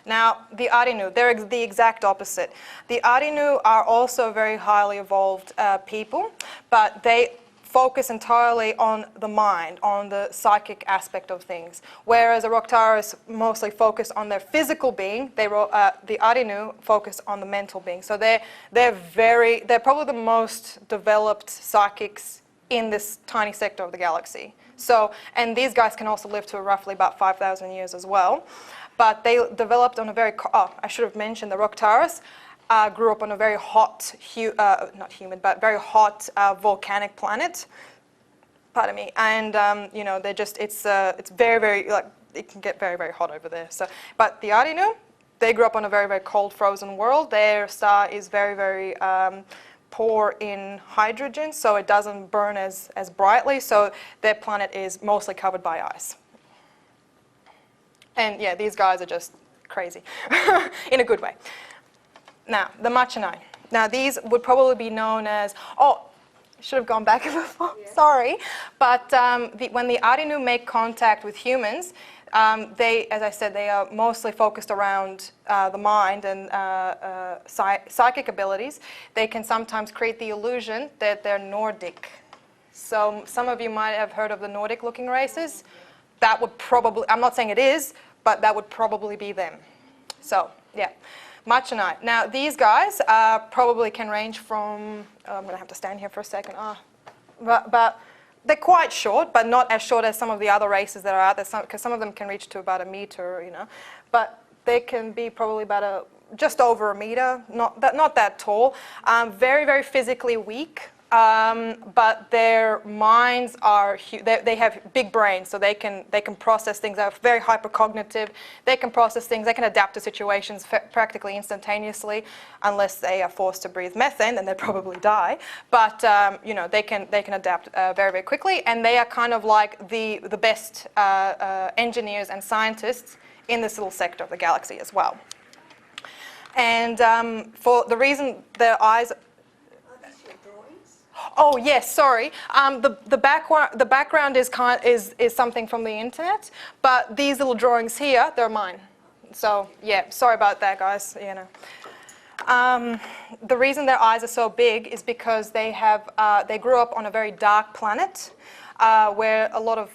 Now, the Arinu, they're the exact opposite. The Arinu are also very highly evolved people, but they focus entirely on the mind, on the psychic aspect of things. Whereas the Roktaras mostly focus on their physical being, the Arinu focus on the mental being. So they're probably the most developed psychics in this tiny sector of the galaxy. So, and these guys can also live to roughly about 5,000 years as well. But they developed on a very, I should have mentioned the Roktaras grew up on a very hot, not humid, but very hot volcanic planet. Pardon me. And you know, they're just, it's very, very, like, it can get very, very hot over there. So, but the Arinu, they grew up on a very, very cold, frozen world. Their star is very, very poor in hydrogen, so it doesn't burn as brightly. So their planet is mostly covered by ice. And yeah, these guys are just crazy in a good way. Now, the Machanai. Now, these would probably be known as, oh, should have gone back before, yeah. Sorry. But when the Arinu make contact with humans, they, as I said, they are mostly focused around the mind and psychic abilities. They can sometimes create the illusion that they're Nordic. So some of you might have heard of the Nordic-looking races. That would probably, I'm not saying it is, but that would probably be them. So, yeah. Machanai. Now, these guys probably can range from, I'm going to have to stand here for a second, but they're quite short, but not as short as some of the other races that are out there, because some of them can reach to about 1 meter, you know. But they can be probably about just over 1 meter, not that tall. Very, very physically weak. But their minds are, they have big brains, so they can process things. They're very hypercognitive. They can process things. They can adapt to situations practically instantaneously, unless they are forced to breathe methane, then they'd probably die. But you know, they can adapt very, very quickly, and they are kind of like the best engineers and scientists in this little sector of the galaxy as well. And for the reason their eyes. Oh yes, sorry. The background is something from the internet, but these little drawings here, they're mine. So yeah, sorry about that, guys. You know, the reason their eyes are so big is because they grew up on a very dark planet, where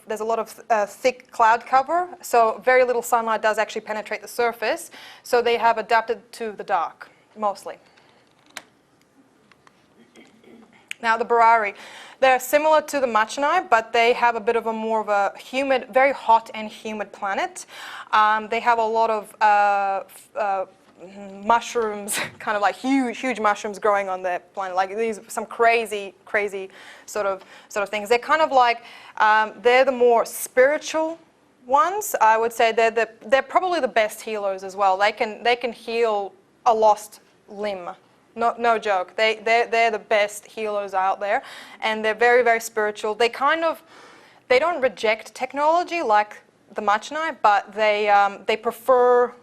there's a lot of thick cloud cover, so very little sunlight does actually penetrate the surface. So they have adapted to the dark mostly. Now, the Barari, they're similar to the Machanai, but they have a bit of a more of a humid, very hot and humid planet. They have a lot of mushrooms, kind of like huge mushrooms growing on their planet, like these some crazy sort of things. They're kind of like they're the more spiritual ones. I would say they're probably the best healers as well. They can heal a lost limb. No joke. They're the best healers out there, and they're very, very spiritual. They don't reject technology like the Machanai, but they prefer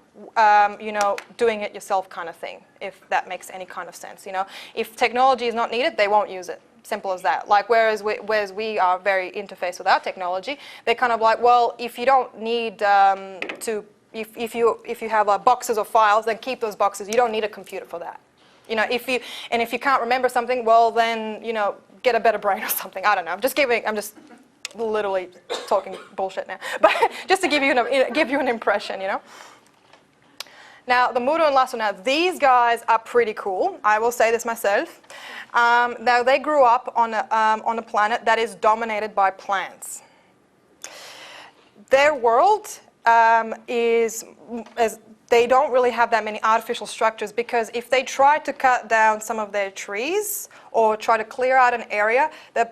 you know, doing it yourself kind of thing, if that makes any kind of sense. You know, if technology is not needed, they won't use it. Simple as that. Like whereas we are very interfaced with our technology, they're kind of like, well, if you don't need if you have boxes of files, then keep those boxes. You don't need a computer for that. You know, if you can't remember something, well then, you know, get a better brain or something. I don't know. I'm just literally talking bullshit now, but just to give you an impression, you know. Now, the Muru and Lasso, now these guys are pretty cool. I will say this myself. Now, they grew up on a planet that is dominated by plants. Their world they don't really have that many artificial structures, because if they try to cut down some of their trees or try to clear out an area, the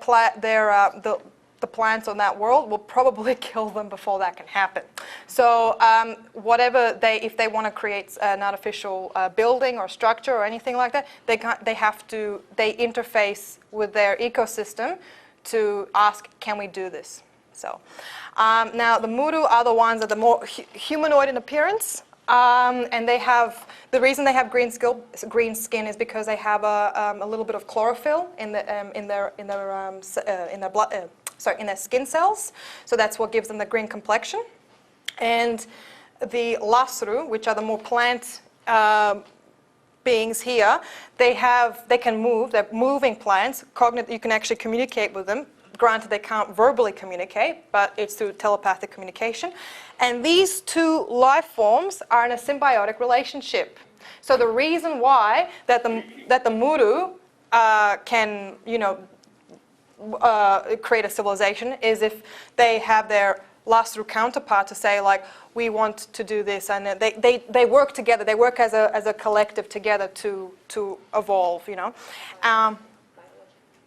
plants on that world will probably kill them before that can happen. So if they want to create an artificial building or structure or anything like that, they interface with their ecosystem to ask, can we do this? So now the Muru are the ones that are more humanoid in appearance. And the reason they have green skin is because they have a little bit of chlorophyll in their skin cells. So that's what gives them the green complexion. And the Lasru, which are the more plant beings here, they can move. They're moving plants. You can actually communicate with them. Granted, they can't verbally communicate, but it's through telepathic communication. And these two life forms are in a symbiotic relationship. So the reason why that the Muru can, create a civilization is if they have their Lasru counterpart to say, like, we want to do this, and they work together. They work as a collective together to evolve.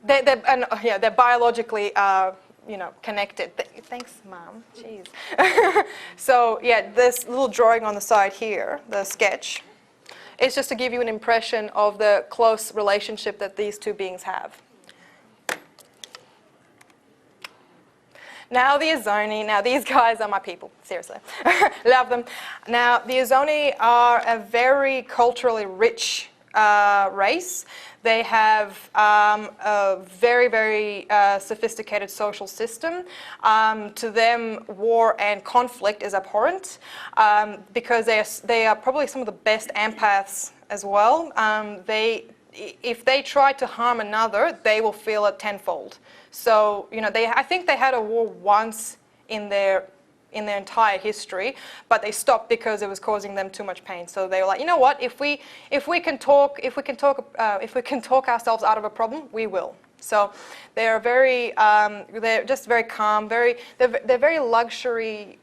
They're biologically connected. Thanks, Mom. Jeez. So yeah, this little drawing on the side here, the sketch, is just to give you an impression of the close relationship that these two beings have. Now the Azoni, now these guys are my people, seriously. Love them. Now the Azoni are a very culturally rich race. They have a very, very sophisticated social system. To them, war and conflict is abhorrent because they are probably some of the best empaths as well. If they try to harm another, they will feel it tenfold. So, I think they had a war once in their entire history, but they stopped because it was causing them too much pain. So they were like, you know what? If we can talk ourselves out of a problem, we will. So they're they're just very calm, they're very luxury,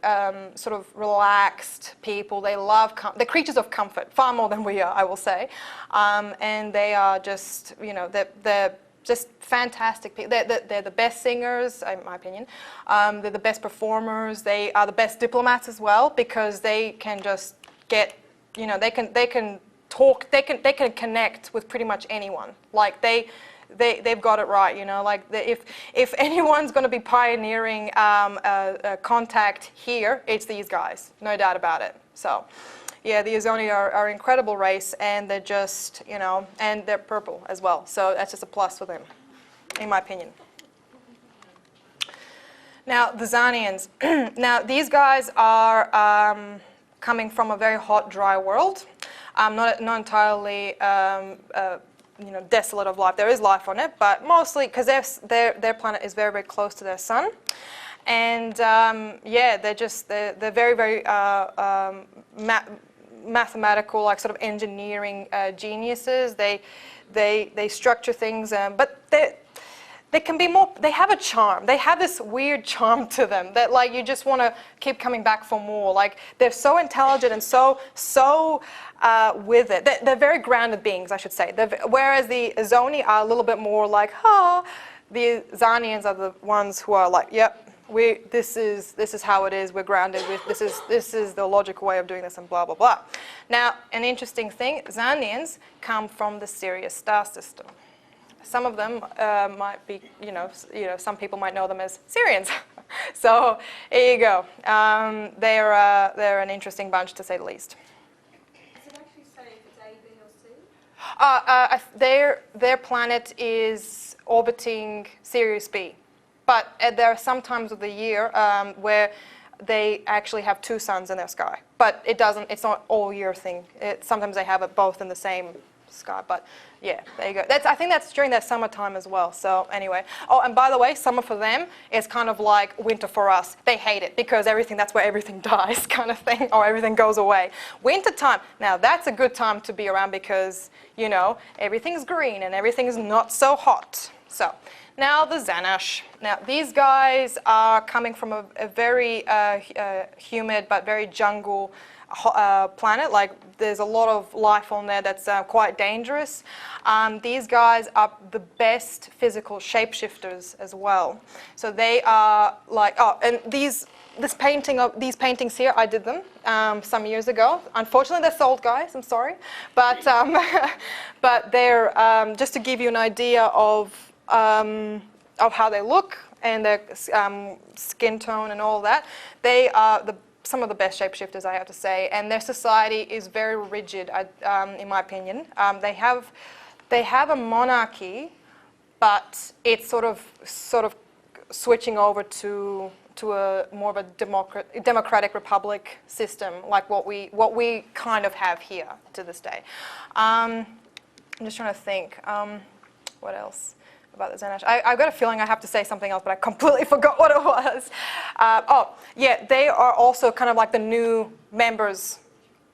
sort of relaxed people. They love, they're creatures of comfort, far more than we are, I will say. And they are just, they're just fantastic people. They're the best singers, in my opinion. They're the best performers. They are the best diplomats as well, because they can just get, they can talk. They can connect with pretty much anyone. Like they've got it right. Like if anyone's going to be pioneering a contact here, it's these guys, no doubt about it. So. Yeah, the Azoni are an incredible race, and they're just, and they're purple as well. So that's just a plus for them, in my opinion. Now, the Xanians. Now, these guys are coming from a very hot, dry world. Not entirely, desolate of life. There is life on it, but mostly because their planet is very, very close to their sun. And they're very, very mathematical, like sort of engineering geniuses. They structure things, but they can be more. They have a charm. They have this weird charm to them that, like, you just want to keep coming back for more. Like, they're so intelligent and so with it. They're very grounded beings, I should say. Whereas the Azoni are a little bit more like, the Xanians are the ones who are like, yep. This is how it is. We're grounded. This is the logical way of doing this, and blah blah blah. Now, an interesting thing: Xanians come from the Sirius star system. Some of them might be, some people might know them as Syrians. So here you go. They're an interesting bunch, to say the least. Does it actually say if it's A, B, or C? Their planet is orbiting Sirius B. But there are some times of the year where they actually have two suns in their sky. But it's not all year thing. Sometimes they have it both in the same sky. But yeah, there you go. I think that's during their summertime as well. So anyway. Oh, and by the way, summer for them is kind of like winter for us. They hate it because that's where everything dies, kind of thing, or everything goes away. Winter time, now that's a good time to be around because, everything's green and everything's not so hot. So. Now the Xanash. Now these guys are coming from a very humid but very jungle planet. Like there's a lot of life on there that's quite dangerous. These guys are the best physical shapeshifters as well. So they are like, and these paintings here, I did them some years ago. Unfortunately, they're sold, guys. I'm sorry, but but they're just to give you an idea of how they look and their skin tone and all that. They are some of the best shapeshifters, I have to say, and their society is very rigid, in my opinion. They have a monarchy, but it's sort of switching over to to a more of a democratic republic system, like what we kind of have here to this day. I'm just trying to think. What else about the Xanash? I've got a feeling I have to say something else, but I completely forgot what it was. Oh, yeah, they are also kind of like the new members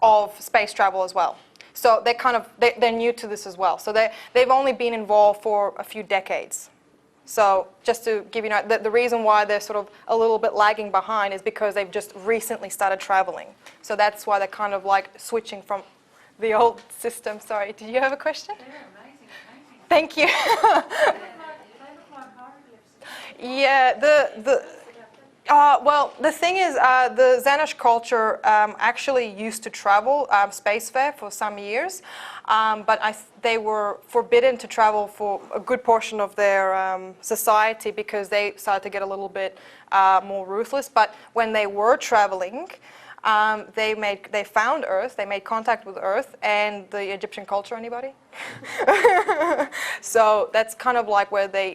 of space travel as well. So they're kind of, they're new to this as well. So they've only been involved for a few decades. So just to give you the reason why they're sort of a little bit lagging behind is because they've just recently started traveling. So that's why they're kind of like switching from the old system. Sorry, did you have a question? They're amazing, amazing. Thank you. They look like hieroglyphs. Yeah, well, the thing is, the Xanash culture actually used to travel spacefair for some years, but they were forbidden to travel for a good portion of their society because they started to get a little bit more ruthless. But when they were traveling, they found Earth, they made contact with Earth and the Egyptian culture. Anybody? So that's kind of like where they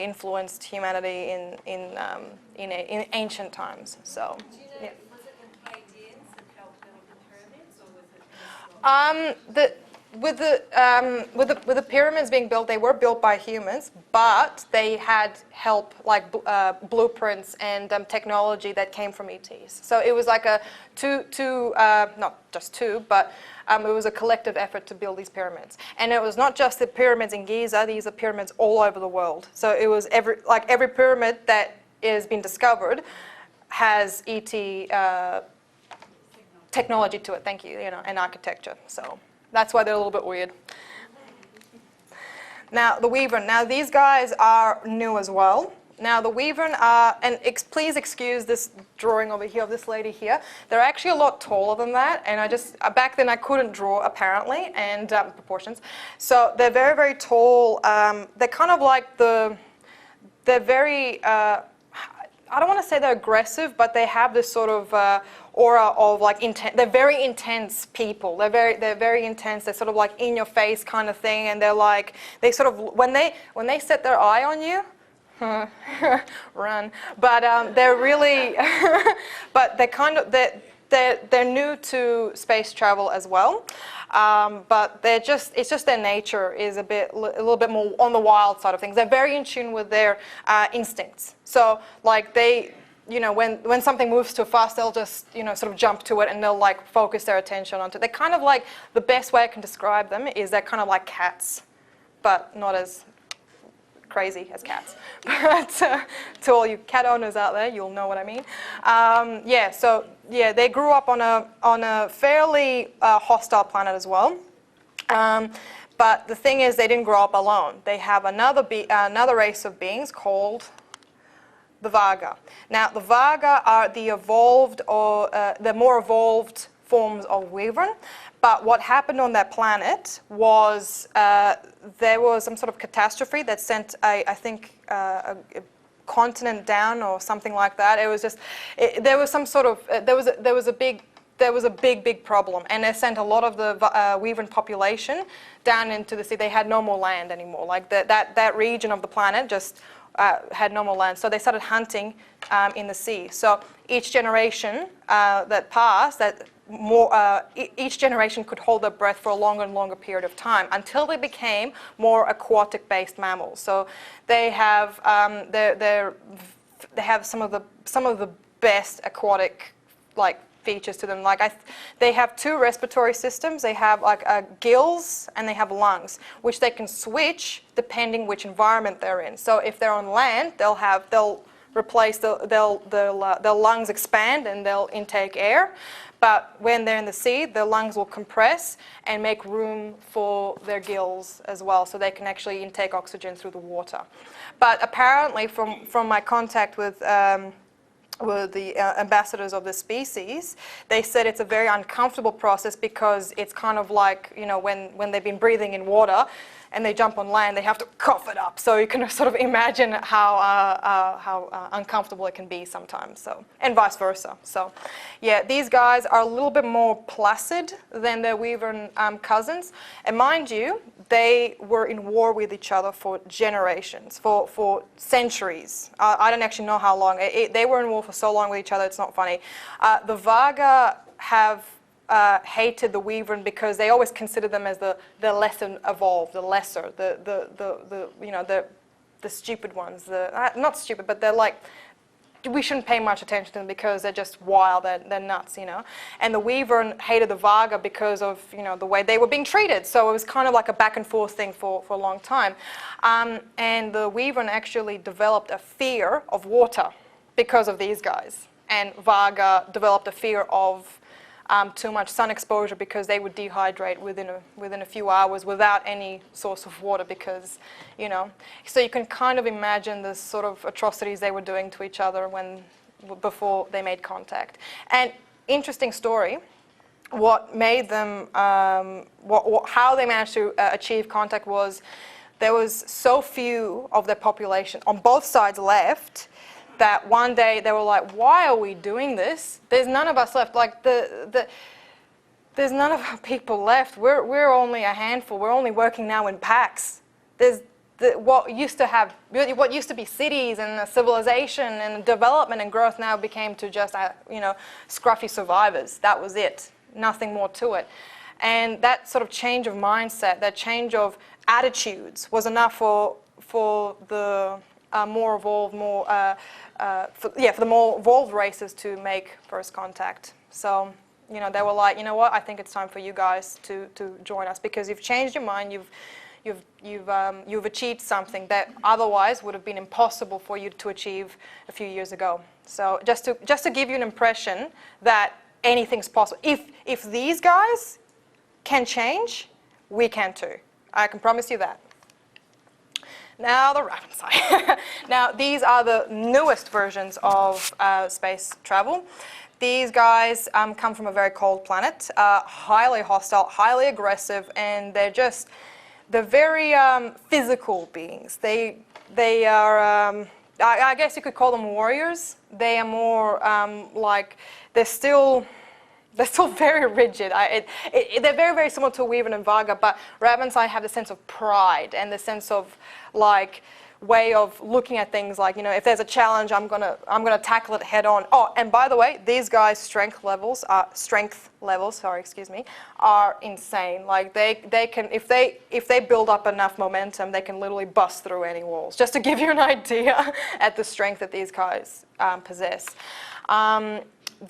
influenced humanity in ancient times. So, yeah. Was it the Chaldeans that helped build the pyramids, or was it? With the pyramids being built, they were built by humans, but they had help like blueprints and technology that came from ETs. So it was like a not just two, but it was a collective effort to build these pyramids. And it was not just the pyramids in Giza; these are pyramids all over the world. So it was every pyramid that has been discovered has ET technology to it. Thank you, and architecture. So. That's why they're a little bit weird. Now, the Wyvern. Now, these guys are new as well. Now, the Wyvern are, and please excuse this drawing over here of this lady here. They're actually a lot taller than that, and back then I couldn't draw, apparently, and proportions. So they're very, very tall. They're kind of like they're very, I don't want to say they're aggressive, but they have this sort of aura of like they're very intense people. They're very intense. They're sort of like in your face kind of thing, and they sort of when they set their eye on you, run. But they're really, but they're kind of they're new to space travel as well. But it's just their nature is a little bit more on the wild side of things. They're very in tune with their instincts. So like when something moves too fast, they'll just sort of jump to it and they'll like focus their attention onto it. They're kind of like, the best way I can describe them is they're kind of like cats, but not as crazy as cats. But to all you cat owners out there, you'll know what I mean. So they grew up on a fairly hostile planet as well. But the thing is, they didn't grow up alone. They have another race of beings called the Vaga. Now, the Vaga are the more evolved forms of Wyvern. But what happened on that planet was there was some sort of catastrophe that sent, I think, a continent down or something like that. It was just there was some sort of there was a big problem, and they sent a lot of the Wyvern population down into the sea. They had no more land anymore. Like that region of the planet just had no more land. So they started hunting in the sea. So each generation that passed, each generation could hold their breath for a longer and longer period of time until they became more aquatic-based mammals. So they have they have some of the best aquatic features to them. They have two respiratory systems. They have gills and they have lungs, which they can switch depending which environment they're in. So if they're on land, they'll replace their lungs expand and they'll intake air. But when they're in the sea, their lungs will compress and make room for their gills as well, so they can actually intake oxygen through the water. But apparently, from my contact with the ambassadors of the species, they said it's a very uncomfortable process because it's kind of like, when they've been breathing in water, and they jump on land, they have to cough it up. So you can sort of imagine how uncomfortable it can be sometimes. So, and vice versa. So, yeah, these guys are a little bit more placid than their Wyvern cousins. And mind you, they were in war with each other for generations, for centuries. I don't actually know how long. They were in war for so long with each other, it's not funny. The Vaga have hated the Wyvern because they always consider them as the lesser evolved, the lesser, the stupid ones. Not stupid, but they're like, we shouldn't pay much attention to them because they're just wild, they're nuts, you know. And the Wyvern hated the Vaga because of, you know, the way they were being treated. So it was kind of like a back and forth thing for a long time. And the Wyvern actually developed a fear of water because of these guys. And Vaga developed a fear of too much sun exposure because they would dehydrate within a few hours without any source of water because, you know. So you can kind of imagine the sort of atrocities they were doing to each other before they made contact. And interesting story, what made them, how they managed to achieve contact was there was so few of their population on both sides left that one day they were like, why are we doing this? There's none of us left. Like there's none of our people left. We're only a handful. We're only working now in packs. There's what used to be cities and civilization and development and growth now became to just you know, scruffy survivors. That was it. Nothing more to it. And that sort of change of mindset, that change of attitudes was enough for the more evolved, for the more evolved races to make first contact. So, you know, they were like, you know what? I think it's time for you guys to join us because you've changed your mind. You've achieved something that otherwise would have been impossible for you to achieve a few years ago. So, just to give you an impression that anything's possible. If these guys can change, we can too. I can promise you that. Now the Ravensai. Now these are the newest versions of space travel. These guys come from a very cold planet, highly hostile, highly aggressive, and they're very physical beings. They are, I guess you could call them warriors. They are more like, they're still very rigid. They're very, very similar to Wyvern and Vaga, but Ravensai have the sense of pride and the sense of like way of looking at things like, you know, if there's a challenge, I'm gonna tackle it head on. Oh, and by the way, these guys' strength levels, are insane. Like they can, if they build up enough momentum, they can literally bust through any walls. Just to give you an idea at the strength that these guys possess.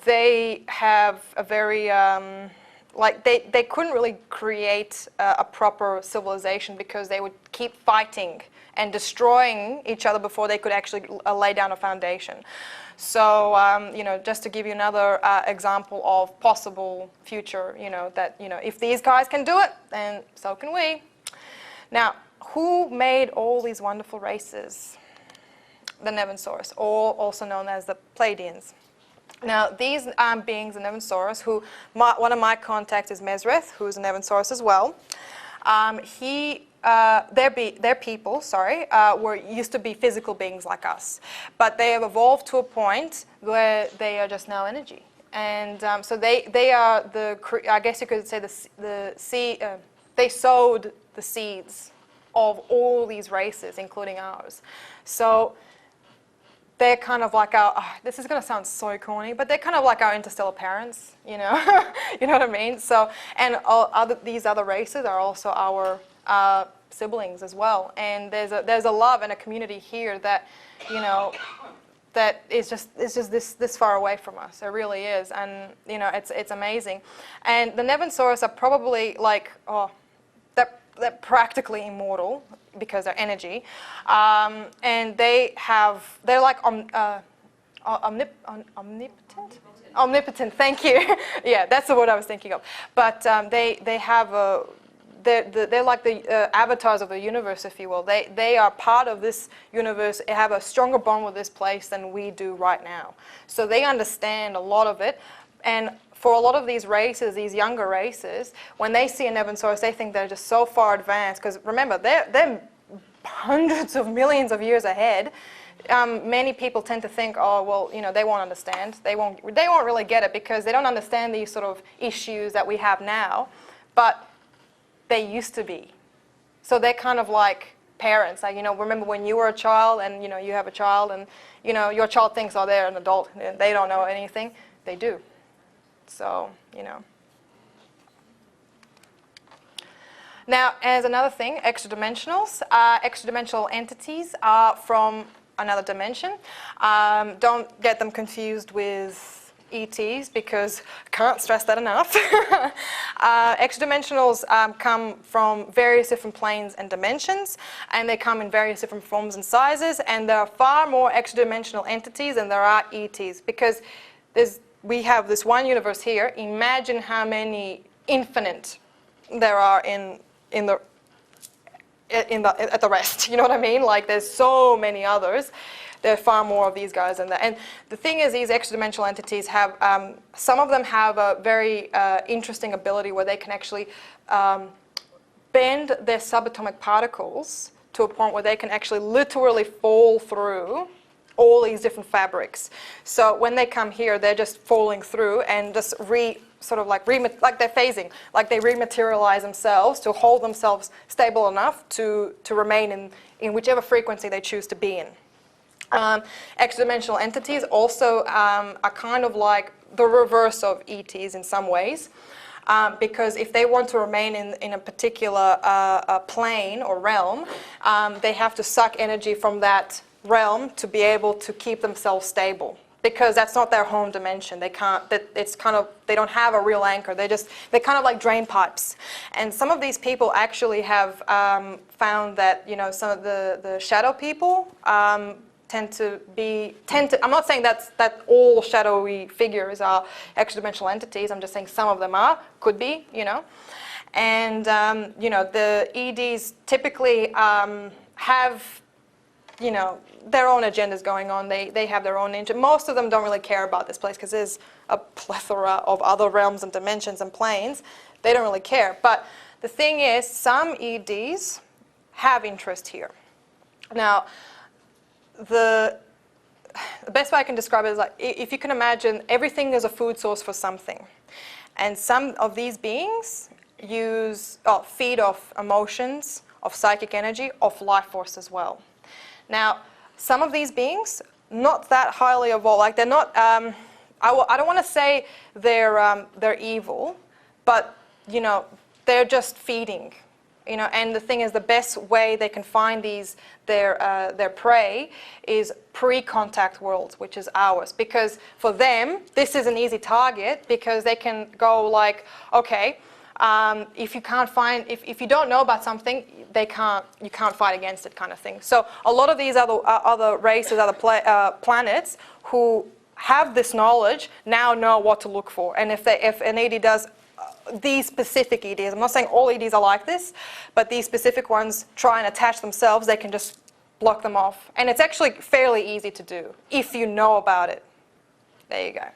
They have a very, they couldn't really create a proper civilization because they would keep fighting and destroying each other before they could actually lay down a foundation. So, you know, just to give you another example of possible future, you know, that, you know, if these guys can do it, then so can we. Now, who made all these wonderful races? The Nevensaurus, or also known as the Pleiadians. Now, these beings, the Nevensaurus, one of my contacts is Mesrith, who's a Nevensaurus as well. Their people, used to be physical beings like us, but they have evolved to a point where they are just now energy, and so they are I guess you could say they sowed the seeds of all these races, including ours. So they're kind of like our, this is going to sound so corny, but they're kind of like our interstellar parents, you know, you know what I mean? So, and these other races are also our siblings as well. And there's a love and a community here that, you know, that is just this far away from us. It really is, and you know, it's amazing. And the Nevensaurus are probably like, they're practically immortal because they're energy, and they're like omnipotent. Omnipotent, thank you. Yeah, that's the word I was thinking of. But they have they're like the avatars of the universe, if you will. They are part of this universe, have a stronger bond with this place than we do right now. So they understand a lot of it. And for a lot of these races, these younger races, when they see an Evan source, they think they're just so far advanced. Because remember, they're hundreds of millions of years ahead. Many people tend to think, oh, well, you know, they won't understand. They won't really get it because they don't understand these sort of issues that we have now. But they used to be. So they're kind of like parents. Like, you know, remember when you were a child and, you know, you have a child and, you know, your child thinks, oh, they're an adult and they don't know anything. They do. So, you know. Now, as another thing, extra-dimensionals. Extra-dimensional entities are from another dimension. Don't get them confused with ETs because I can't stress that enough. Extra-dimensionals come from various different planes and dimensions, and they come in various different forms and sizes, and there are far more extra-dimensional entities than there are ETs because we have this one universe here. Imagine how many infinite there are at the rest. You know what I mean? Like there's so many others. There are far more of these guys than that. And the thing is, these extra-dimensional entities have, some of them have a very interesting ability where they can actually bend their subatomic particles to a point where they can actually literally fall through all these different fabrics. So when they come here, they're just falling through and just like they're phasing, like they rematerialize themselves to hold themselves stable enough to remain in whichever frequency they choose to be in. Extra-dimensional entities also are kind of like the reverse of ETs in some ways, because if they want to remain in a particular plane or realm, they have to suck energy from that realm to be able to keep themselves stable, because that's not their home dimension. They can't. It's kind of, they don't have a real anchor. They're kind of like drain pipes. And some of these people actually have found that, you know, some of the shadow people tend to. I'm not saying that all shadowy figures are extra-dimensional entities. I'm just saying some of them could be, you know. And you know, the EDs typically have, you know, their own agendas going on. They have their own agenda. Most of them don't really care about this place because there's a plethora of other realms and dimensions and planes. They don't really care. But the thing is, some EDs have interest here. Now, the best way I can describe it is like, if you can imagine, everything is a food source for something. And some of these beings feed off emotions, of psychic energy, of life force as well. Now, some of these beings, not that highly evolved, like they're not, I don't want to say they're evil, but, you know, they're just feeding, you know. And the thing is, the best way they can find their prey is pre-contact worlds, which is ours, because for them this is an easy target because they can go like, okay, if you don't know about something, you can't fight against it, kind of thing. So a lot of these other races, other planets who have this knowledge now know what to look for. And if an ED does these specific EDs, I'm not saying all EDs are like this, but these specific ones try and attach themselves, they can just block them off. And it's actually fairly easy to do if you know about it. There you go.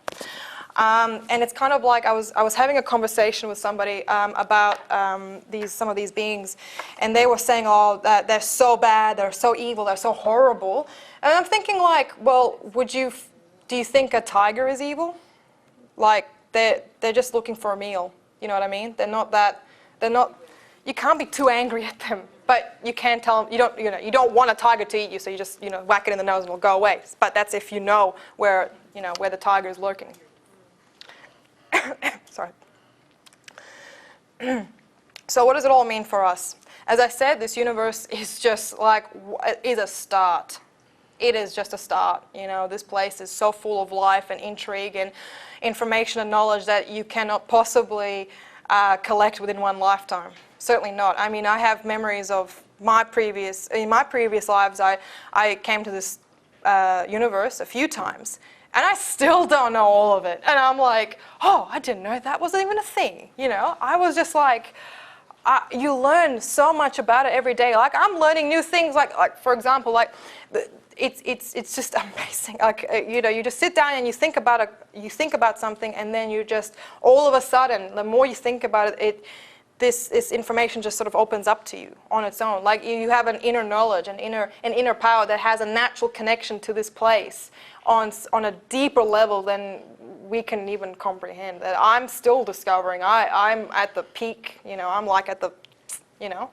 And it's kind of like I was having a conversation with somebody about some of these beings, and they were saying, oh, that they're so bad, they're so evil, they're so horrible. And I'm thinking like, well, do you think a tiger is evil? Like they're just looking for a meal. You know what I mean? You can't be too angry at them, but you can tell them you don't want a tiger to eat you, so you just, you know, whack it in the nose and it'll go away. But that's if you know where the tiger is lurking. Sorry. So what does it all mean for us? As I said, this universe is just like, is a start. It is just a start. You know, this place is so full of life and intrigue and information and knowledge that you cannot possibly collect within one lifetime. Certainly not. I mean, I have memories of in my previous lives, I came to this universe a few times. And I still don't know all of it. And I'm like, oh, I didn't know that wasn't even a thing. You know, I was just like, you learn so much about it every day. Like I'm learning new things. Like for example, like it's just amazing. Like you know, you just sit down and you think about something, and then you just all of a sudden, the more you think about it, this information just sort of opens up to you on its own. Like you have an inner knowledge, an inner power that has a natural connection to this place on a deeper level than we can even comprehend. That I'm still discovering. I'm at the peak. You know, I'm like at the, you know,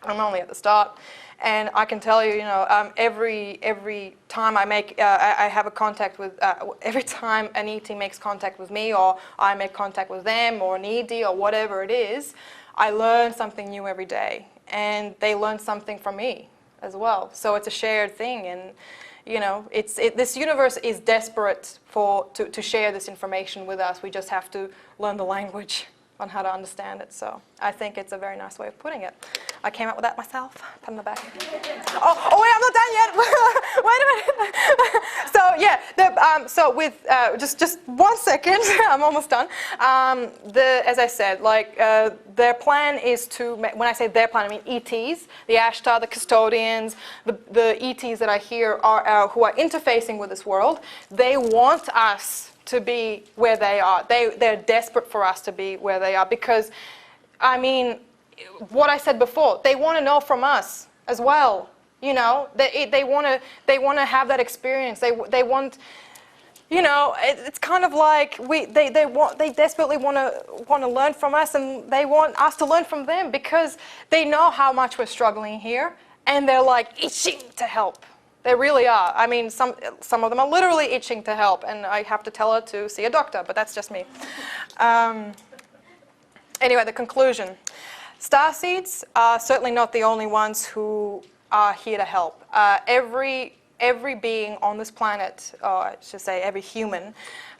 I'm only at the start. And I can tell you, you know, every time I have a contact with, every time an ET makes contact with me, or I make contact with them, or an ED, or whatever it is, I learn something new every day, and they learn something from me as well. So it's a shared thing, and you know, this universe is desperate to share this information with us. We just have to learn the language on how to understand it. So I think it's a very nice way of putting it. I came up with that myself. Pat on the back. Oh wait, I'm not done yet. Wait a minute. So yeah, so with just 1 second, I'm almost done. As I said, like their plan is to. When I say their plan, I mean ETs, the Ashtar, the custodians, the ETs that I hear are who are interfacing with this world. They want us to be where they are. They're desperate for us to be where they are because, I mean, what I said before, they want to know from us as well. You know, they want to have that experience. They want, you know, it's kind of like they desperately want to learn from us, and they want us to learn from them because they know how much we're struggling here, and they're like itching to help. They really are. I mean, some of them are literally itching to help, and I have to tell her to see a doctor, but that's just me. Anyway, the conclusion. Starseeds are certainly not the only ones who are here to help. Every being on this planet, or I should say every human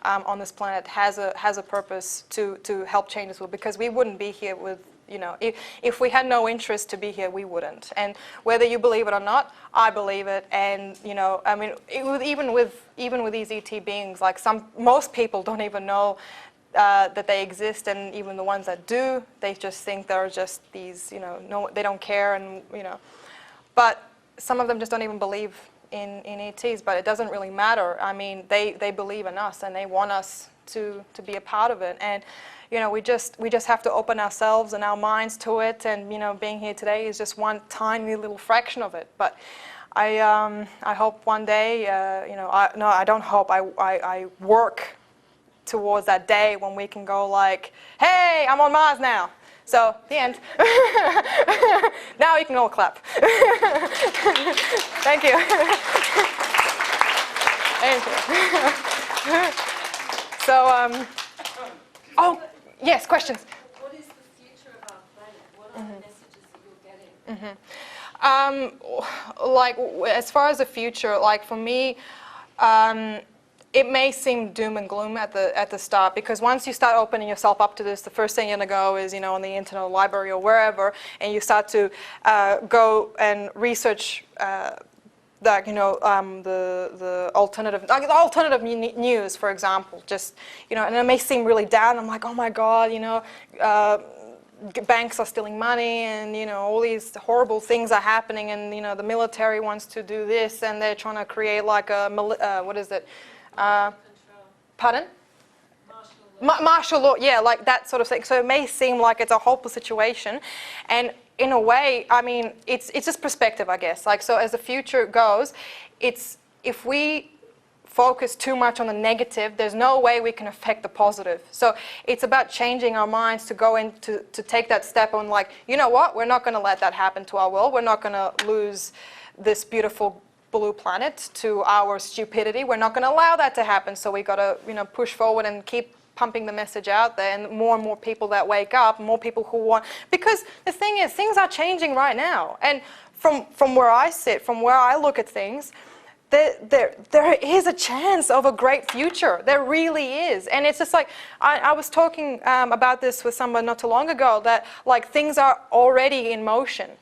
on this planet has a purpose to help change this world, because we wouldn't be here with, you know, if we had no interest to be here, we wouldn't. And whether you believe it or not, I believe it. And you know, I mean, even with these ET beings, like most people don't even know that they exist, and even the ones that do, they just think they're just these, you know, no, they don't care, and you know. But some of them just don't even believe in ETs. But it doesn't really matter. I mean, they believe in us, and they want us to be a part of it. And you know, we just have to open ourselves and our minds to it, and you know, being here today is just one tiny little fraction of it. But I hope one day, you know, I don't hope, I work towards that day when we can go like, hey, I'm on Mars now. So the end. Now you can all clap. Thank you. Thank you. So oh. Yes, questions? What is the future of our planet? What are the messages that you're getting? Like, as far as the future, like for me, it may seem doom and gloom at the start, because once you start opening yourself up to this, the first thing you're going to go is, you know, on the internet or library or wherever, and you start to go and research that, you know, the alternative, like the alternative news, for example, just, you know, and it may seem really down. I'm like, oh my God, you know, banks are stealing money, and you know, all these horrible things are happening, and you know, the military wants to do this, and they're trying to create like a what is it? Pardon? Martial law, yeah, like that sort of thing. So it may seem like it's a hopeless situation, and in a way, I mean, it's just perspective, I guess. Like, so as the future goes, it's, if we focus too much on the negative, there's no way we can affect the positive. So it's about changing our minds to go in to take that step on, like, you know what, we're not going to let that happen to our world. We're not going to lose this beautiful blue planet to our stupidity. We're not going to allow that to happen. So we got to, you know, push forward and keep pumping the message out there, and more people that wake up, more people who want, because the thing is, things are changing right now. And from where I sit, from where I look at things, there is a chance of a great future. There really is. And it's just like, I was talking about this with someone not too long ago, that like things are already in motion.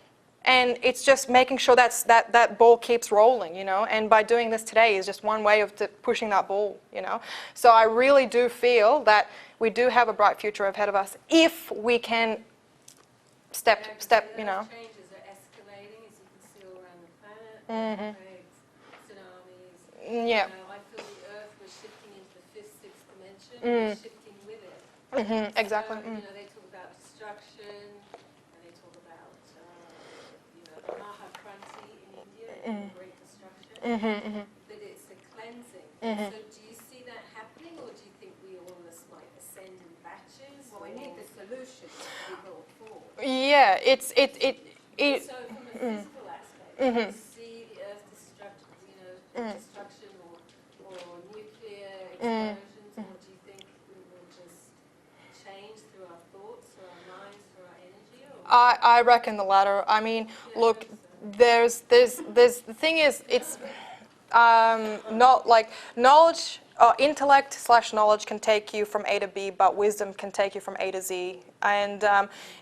And it's just making sure that ball keeps rolling, you know. And by doing this today is just one way of pushing that ball, you know. So I really do feel that we do have a bright future ahead of us if we can step, you know. Changes are escalating, as you can see all around the planet. Very Yeah. I feel the Earth was shifting into the fifth, sixth dimension, and we're shifting with it. Exactly. So, they talk about destruction, and they talk about, Mahakranti in India, the great destruction, that it's a cleansing. So do you see that happening, or do you think we all must ascend in batches? Well, we need the solution to be brought forward. Yeah, So from a physical aspect, do you see the Earth destruction or nuclear explosions, or do you think we will just change through our thoughts, through our minds, through our energy? Or? I reckon the latter. I mean, look, there's the thing is, it's not like knowledge, intellect/knowledge can take you from A to B, but wisdom can take you from A to Z. And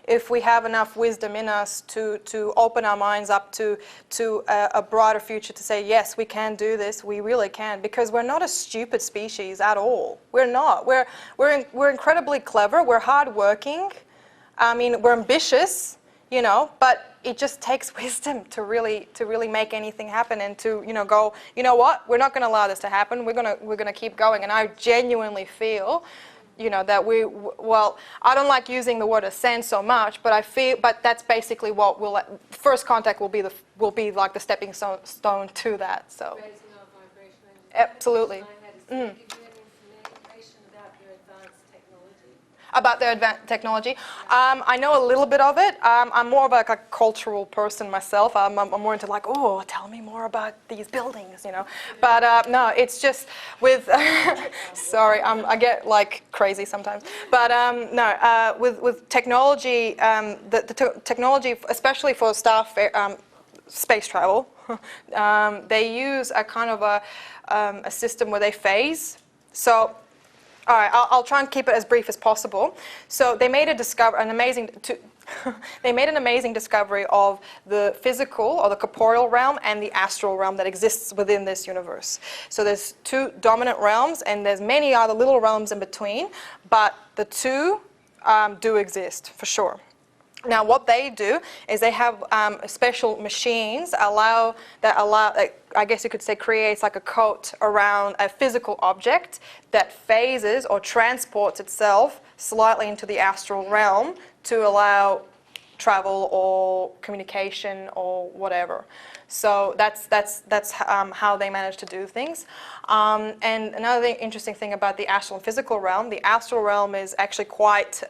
if we have enough wisdom in us to open our minds up to a broader future, to say, yes, we can do this, we really can, because we're not a stupid species at all. We're not. We're incredibly clever. We're hardworking. I mean, we're ambitious, but it just takes wisdom to really make anything happen, and to go, you know what, we're not going to allow this to happen. We're gonna keep going. And I genuinely feel, that I don't like using the word ascend so much, but that's basically what first contact will be like the stepping stone to that. So Raising our vibration. absolutely. Give you any information about your advanced technology? About their advanced technology. I know a little bit of it. I'm more of a cultural person myself. I'm more into like, oh, tell me more about these buildings, But no, it's just with, sorry, I get like crazy sometimes. But no, with technology, the technology, especially for space travel, they use a kind of a system where they phase. So, all right, I'll try and keep it as brief as possible. So they made they made an amazing discovery of the physical or the corporeal realm and the astral realm that exists within this universe. So there's two dominant realms, and there's many other little realms in between, but the two do exist for sure. Now, what they do is they have special machines that allow, I guess you could say, creates like a coat around a physical object that phases or transports itself slightly into the astral realm to allow travel or communication or whatever. So that's how they manage to do things. And another interesting thing about the astral and physical realm, the astral realm is actually quite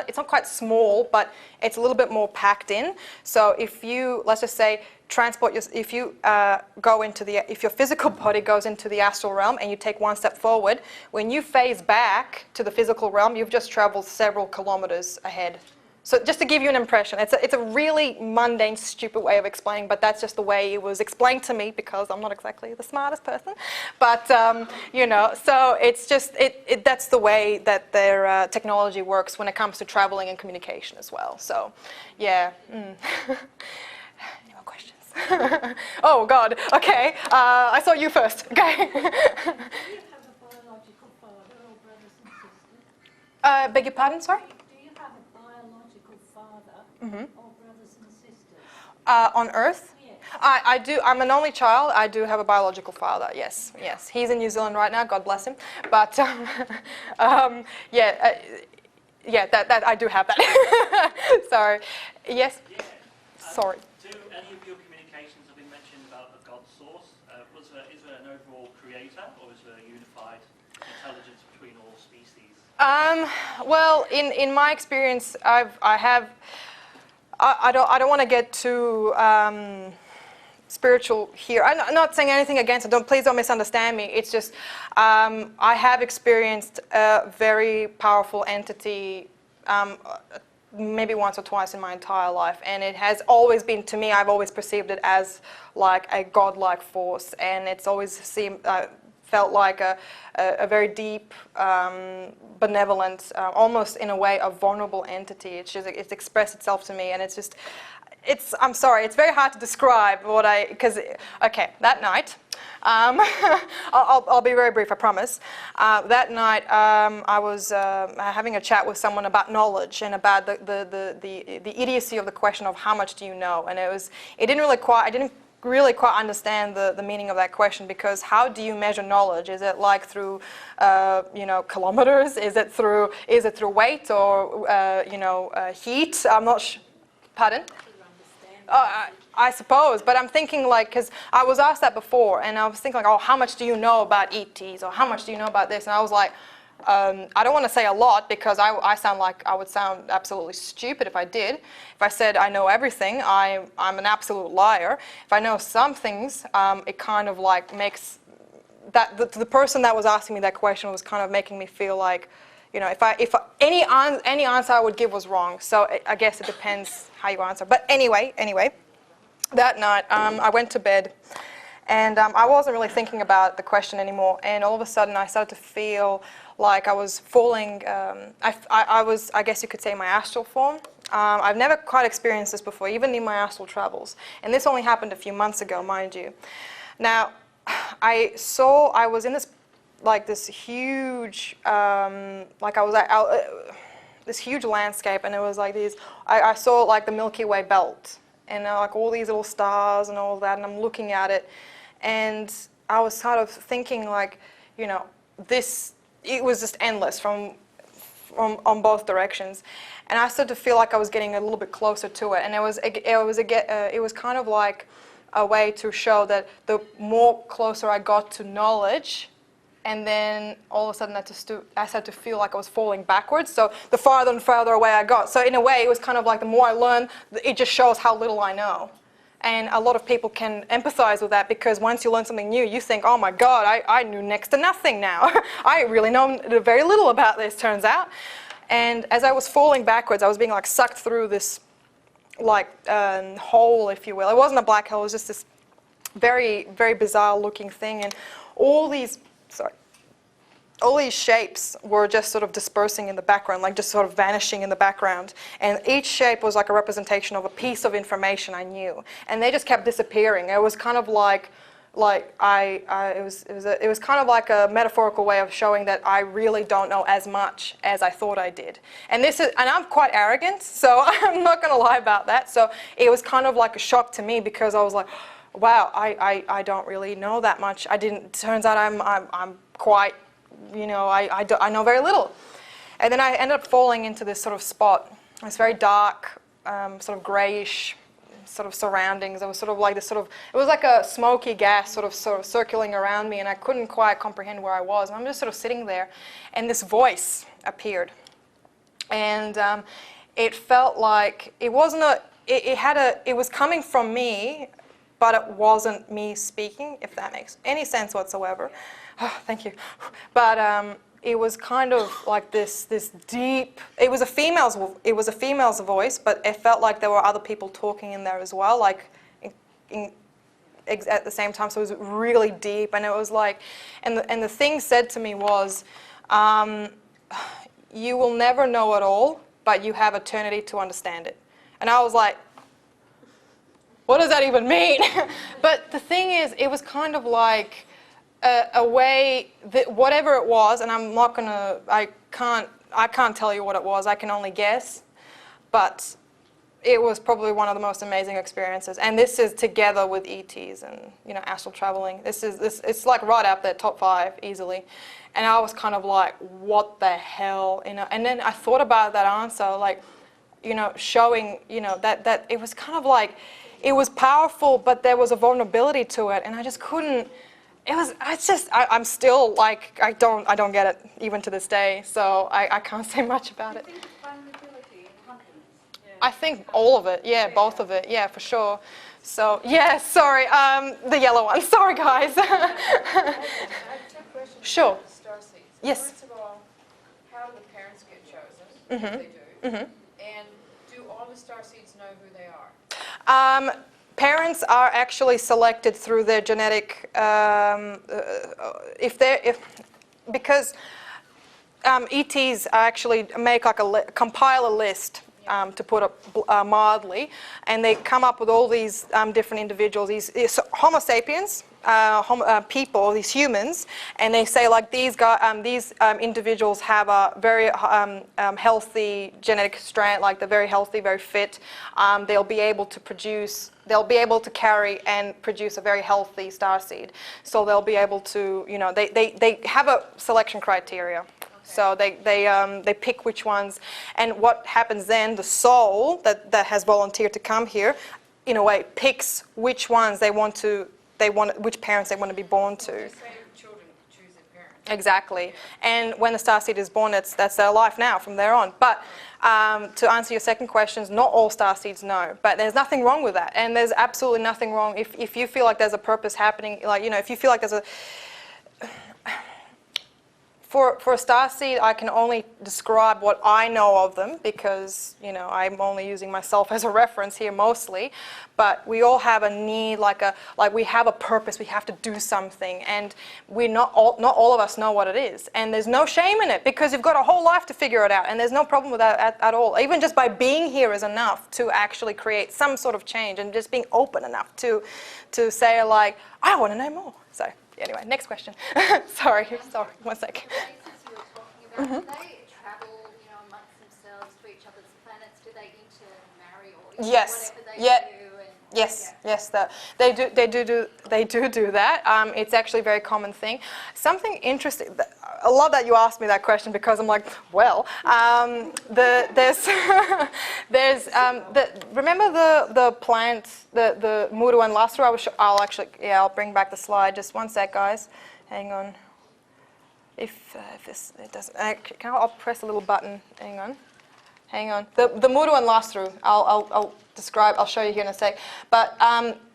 it's not quite small, but it's a little bit more packed in. So if you, let's just say, if your physical body goes into the astral realm and you take one step forward, when you phase back to the physical realm, you've just traveled several kilometers ahead. So just to give you an impression, it's a really mundane, stupid way of explaining, but that's just the way it was explained to me, because I'm not exactly the smartest person. But, so it's just, that's the way that their technology works when it comes to traveling and communication as well. So, yeah. Any more questions? Oh, God. Okay. I saw you first. Okay. Do you have a biological father or brothers and sisters? Beg your pardon, sorry? Do you have a biological father or brothers and sisters? On Earth? Yes. I do. I'm an only child. I do have a biological father. Yes, yes. He's in New Zealand right now. God bless him. But yeah, that I do have that. Sorry. Yes. Yeah. Sorry. Do any of your communications have been mentioned about a God source? Is there an overall creator, or is there a unified intelligence between all species? Well, in my experience, I don't want to get too spiritual here. I'm not saying anything against it. Please don't misunderstand me. It's just I have experienced a very powerful entity maybe once or twice in my entire life, and it has always been, to me, I've always perceived it as like a godlike force, and it's always felt like a very deep, benevolent, almost in a way a vulnerable entity. It's expressed itself to me, and it's just, I'm sorry, it's very hard to describe that night, I'll be very brief, I promise. That night, I was having a chat with someone about knowledge and about the idiocy of the question of how much do you know, and I didn't really quite understand the meaning of that question, because how do you measure knowledge? Is it like through, kilometers? Is it through weight or, heat? I'm not sure. Pardon? I suppose, but I'm thinking like, because I was asked that before, and I was thinking like, oh, how much do you know about ETs, or how much do you know about this? And I was like, I don't want to say a lot, because I would sound absolutely stupid if I did. If I said I know everything, I'm an absolute liar. If I know some things, it kind of like makes that the person that was asking me that question was kind of making me feel like, if any answer I would give was wrong. So I guess it depends how you answer. But anyway, that night I went to bed, and I wasn't really thinking about the question anymore. And all of a sudden I started to feel like I was falling. I guess you could say, my astral form. I've never quite experienced this before, even in my astral travels. And this only happened a few months ago, mind you. Now, I was in this huge, this huge landscape, and it was like these, I saw like the Milky Way belt, and like all these little stars and all that, and I'm looking at it, and I was sort of thinking like, it was just endless from on both directions, and I started to feel like I was getting a little bit closer to it, and it was kind of like a way to show that the more closer I got to knowledge, and then all of a sudden I started to feel like I was falling backwards. So the farther and farther away I got. So in a way, it was kind of like the more I learn, it just shows how little I know. And a lot of people can empathize with that, because once you learn something new, you think, oh my God, I knew next to nothing now. I really know very little about this, turns out. And as I was falling backwards, I was being like sucked through this hole, if you will. It wasn't a black hole, it was just this very, very bizarre looking thing. And all these shapes were just sort of dispersing in the background, like just sort of vanishing in the background. And each shape was like a representation of a piece of information I knew. And they just kept disappearing. It was kind of like it was kind of like a metaphorical way of showing that I really don't know as much as I thought I did. And I'm quite arrogant, so I'm not going to lie about that. So it was kind of like a shock to me, because I was like, wow, I don't really know that much. Turns out I'm quite, I know very little. And then I ended up falling into this sort of spot. It's very dark, sort of grayish sort of surroundings. It was sort of like this it was like a smoky gas sort of circling around me, and I couldn't quite comprehend where I was. And I'm just sort of sitting there, and this voice appeared. And it felt like it wasn't it was coming from me, but it wasn't me speaking, if that makes any sense whatsoever. Oh, thank you. But it was kind of like this deep. It was a female's voice, but it felt like there were other people talking in there as well, like at the same time. So it was really deep, and it was like, and the thing said to me was, you will never know it all, but you have eternity to understand it. And I was like, what does that even mean? But the thing is, it was kind of like a way that whatever it was, and I can't tell you what it was. I can only guess, but it was probably one of the most amazing experiences. And this is together with ETs and astral traveling. It's like right up there, top 5 easily. And I was kind of like, what the hell, And then I thought about that answer, like, showing, that it was kind of like, it was powerful, but there was a vulnerability to it, and I just couldn't. I'm still like, I don't get it even to this day, so I can't say much about it. Do you think it's vulnerability and confidence? Yeah. I think all of it, yeah, both of it, yeah, for sure. So, yeah, sorry, the yellow one, sorry guys. I have 2 questions Sure. about the starseeds. Yes. First of all, how do the parents get chosen, if they do? Mm-hmm. And do all the starseeds know who they are? Parents are actually selected through their genetic, because ETs actually make like compile a list, to put it mildly, and they come up with all these different individuals, these Homo sapiens, people, these humans, and they say like these individuals have a very healthy genetic strand, like they're very healthy, very fit. They'll be able to produce they'll be able to carry and produce a very healthy starseed. So they'll be able to, you know, they have a selection criteria. So they pick which ones, and what happens then, the soul that has volunteered to come here, in a way, picks which ones which parents they want to be born to. The same children choose their parents. Exactly. And when the starseed is born, that's their life now from there on. But to answer your second question, not all starseeds know. But there's nothing wrong with that. And there's absolutely nothing wrong if you feel like there's a purpose happening, like, you know, if you feel like there's a... For a starseed, I can only describe what I know of them because, you know, I'm only using myself as a reference here mostly. But we all have a need, like we have a purpose. We have to do something, and not all of us know what it is. And there's no shame in it because you've got a whole life to figure it out, and there's no problem with that at all. Even just by being here is enough to actually create some sort of change, and just being open enough to say, like, I want to know more. So. Anyway, next question. Sorry, 1 sec. The races you were talking about, do they travel, you know, amongst themselves to each other's planets? Do they intermarry or Yes. whatever they do? And, Yes. They do that. It's actually a very common thing. Something interesting. I love that you asked me that question because I'm like, well, there's remember the plant, the muru and lasru. I'll bring back the slide. Just 1 sec, guys. Hang on. If it doesn't, I'll press a little button. Hang on. The muru and lasru. I'll show you here in a sec. But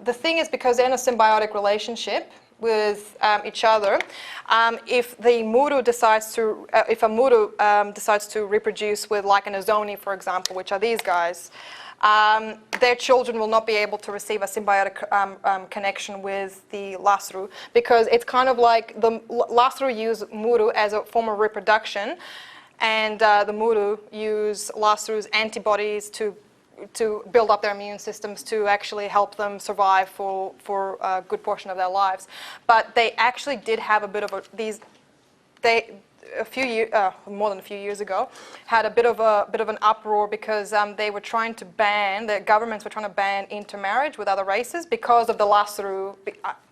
the thing is, because they're in a symbiotic relationship with each other, if a muru decides to reproduce with, like, an ozoni, for example, which are these guys, their children will not be able to receive a symbiotic connection with the lasru, because it's kind of like the lasru use muru as a form of reproduction, and the muru use lasru's antibodies to build up their immune systems to actually help them survive for a good portion of their lives. But they actually did have a bit of more than a few years ago, had a bit of an uproar because the governments were trying to ban intermarriage with other races because of the lasru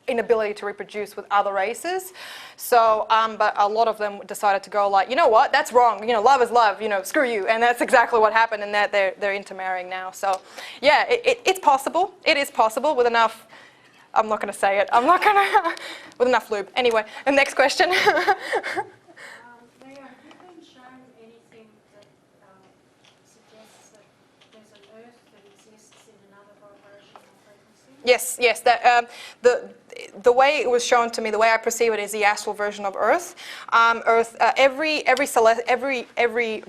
inability to reproduce with other races. So, but a lot of them decided to go, like, you know what, that's wrong. You know, love is love. You know, screw you. And that's exactly what happened. And that they're intermarrying now. So, yeah, it's possible. It is possible with enough. I'm not going to say it. I'm not going to with enough lube. Anyway, the next question. Lea, have you been shown anything that suggests that there's an Earth that exists in another vibrational frequency? Yes. The way it was shown to me, the way I perceive it, is the astral version of Earth. Every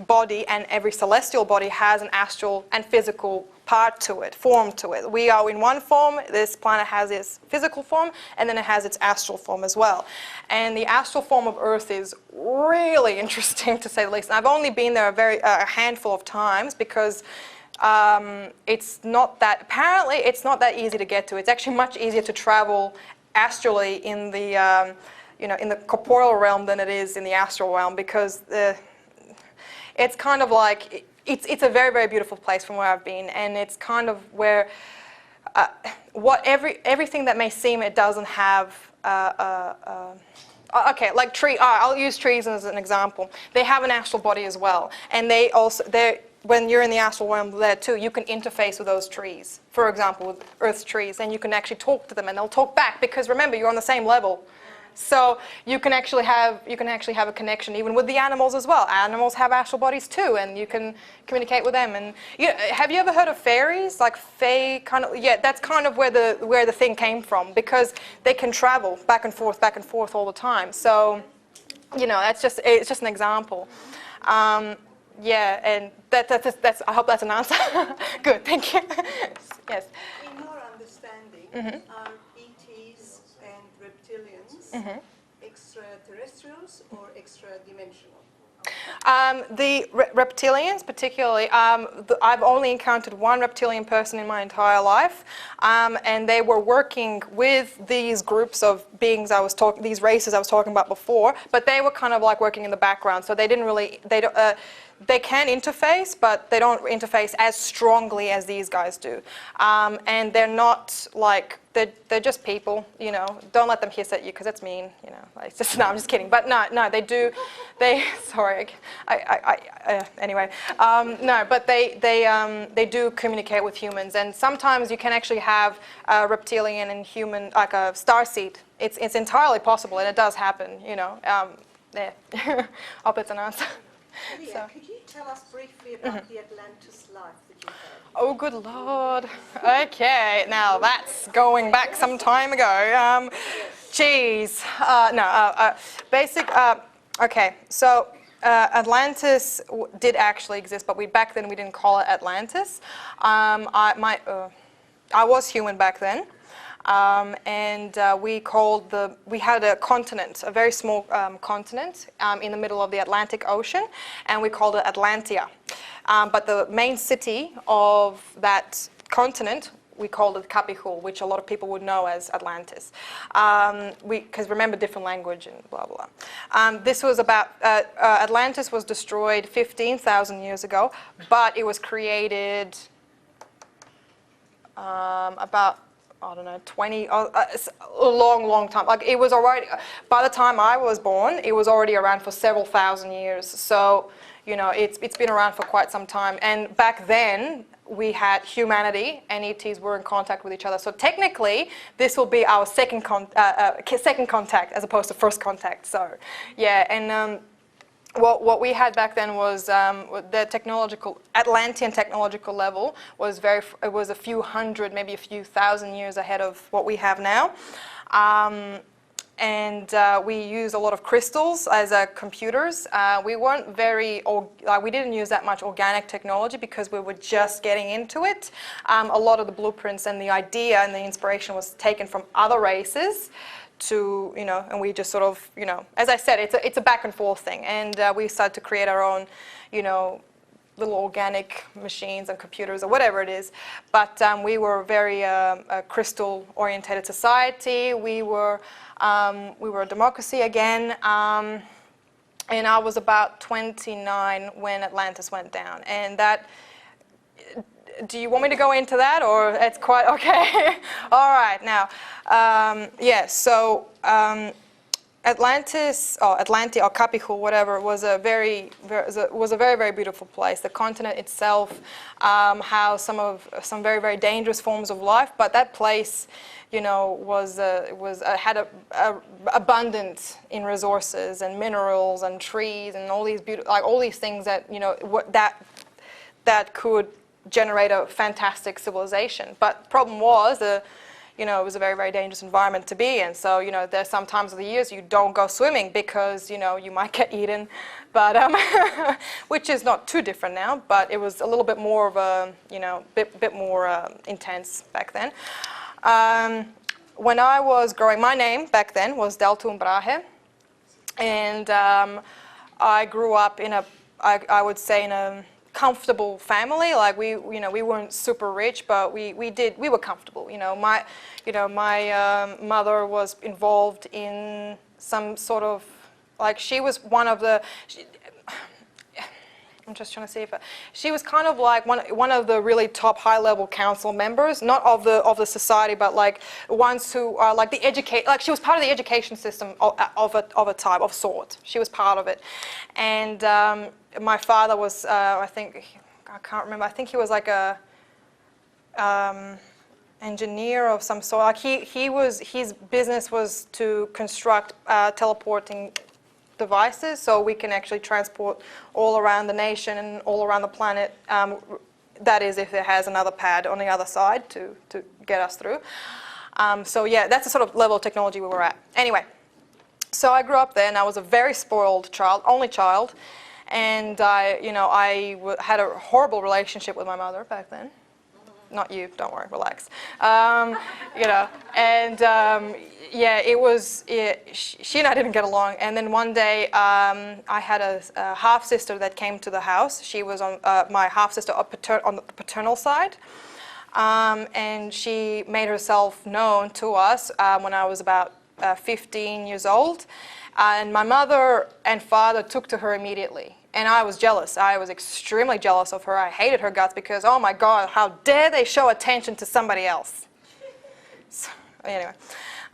body and every celestial body has an astral and physical part to it, form to it. We are in one form. This planet has its physical form, and then it has its astral form as well. And the astral form of Earth is really interesting, to say the least. And I've only been there a handful of times because it's not that easy to get to. It's actually much easier to travel astrally in the in the corporeal realm than it is in the astral realm, because it's kind of like it's a very, very beautiful place from where I've been, and it's kind of where everything that may seem it doesn't have. Okay, like I'll use trees as an example. They have an astral body as well, and when you're in the astral realm there too, you can interface with those trees. For example, with Earth's trees, and you can actually talk to them, and they'll talk back, because remember, you're on the same level. So you can actually have a connection even with the animals as well. Animals have astral bodies too, and you can communicate with them. And have you ever heard of fairies? Like fae kind of, yeah, that's kind of where the thing came from, because they can travel back and forth all the time. So, it's just an example. Yeah, and that's. I hope that's an answer. Good, thank you. Yes. In your understanding, are ETs and reptilians extraterrestrials or extra-dimensional? The reptilians, particularly, I've only encountered one reptilian person in my entire life, and they were working with these groups of beings these races I was talking about before, but they were kind of like working in the background, so they didn't really, they can interface, but they don't interface as strongly as these guys do. And they're not like, they're just people, you know. Don't let them hiss at you because that's mean, you know. Like, just, no, I'm just kidding. But no, they do. Sorry, anyway. No, but they do communicate with humans, and sometimes you can actually have a reptilian and human, like a starseed. It's entirely possible, and it does happen, you know. Yeah, hope it's an answer. Lea, So. could you tell us briefly about the Atlantis life that you had? Oh, good Lord. Okay, now that's going back some time ago. Geez. Okay, so Atlantis did actually exist, but back then we didn't call it Atlantis. I was human back then. And we had a continent, a very small continent in the middle of the Atlantic Ocean, and we called it Atlantia. But the main city of that continent, we called it Kapitel, which a lot of people would know as Atlantis. Because remember, different language and blah, blah. This was about, Atlantis was destroyed 15,000 years ago, but it was created about, I don't know, 20, a long time. Like it was already, by the time I was born, it was already around for several thousand years. So, you know, it's been around for quite some time. And back then, we had humanity and ETs were in contact with each other. So technically, this will be our second contact as opposed to first contact. So, yeah, and what we had back then was the Atlantean technological level was it was a few hundred, maybe a few thousand years ahead of what we have now. And we used a lot of crystals as computers. We weren't we didn't use that much organic technology because we were just getting into it. A lot of the blueprints and the idea and the inspiration was taken from other races. To, you know, and we just sort of, you know, as I said, it's a back and forth thing, and we started to create our own, you know, little organic machines and computers or whatever it is. But we were very crystal-orientated society. We were a democracy again, and I was about 29 when Atlantis went down, and that. Do you want me to go into that, or it's quite okay? All right, now, yeah. So Atlantis, or Atlantia, or Kapitel, whatever, was a very beautiful place. The continent itself housed some very dangerous forms of life, but that place, you know, had abundant in resources and minerals and trees and all these all these things that, you know, that could generate a fantastic civilization. But the problem was, you know, it was a very dangerous environment to be in. So, you know, there's some times of the years you don't go swimming because, you know, you might get eaten. But which is not too different now, but it was a little bit more of a, you know, bit more intense back then. When I was growing, my name back then was Deltum Brahe, and I grew up in I would say in a comfortable family. Like we weren't super rich, but we were comfortable. You know, my mother was involved in some sort of, like, she was one of the. I'm just trying to see if she was kind of like one of the really top high-level council members, not of the society, but like ones who are like the like she was part of the education system of a type of sort. She was part of it, and my father was I can't remember. I think he was like a engineer of some sort. Like his business was to construct teleporting devices, so we can actually transport all around the nation and all around the planet. That is, if it has another pad on the other side to get us through. So yeah, that's the sort of level of technology we were at. Anyway, so I grew up there, and I was a very spoiled child, only child, and I had a horrible relationship with my mother back then. not you, don't worry, relax. You know, and yeah, it was, she and I didn't get along. And then one day, I had a half-sister that came to the house. She was on my half-sister on the paternal side. And she made herself known to us when I was about 15 years old. And my mother and father took to her immediately. And I was jealous. I was extremely jealous of her. I hated her guts because, oh my God, how dare they show attention to somebody else. So, anyway.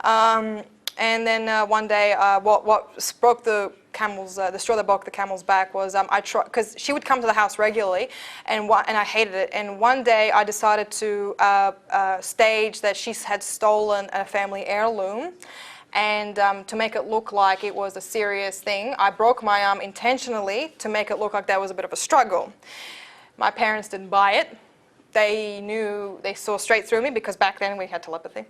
And then one day, what broke the camel's, the straw that broke the camel's back was I tried, because she would come to the house regularly, and I hated it. And one day I decided to stage that she had stolen a family heirloom. And to make it look like it was a serious thing, I broke my arm intentionally to make it look like that was a bit of a struggle. My parents didn't buy it. They knew, they saw straight through me because back then we had telepathy.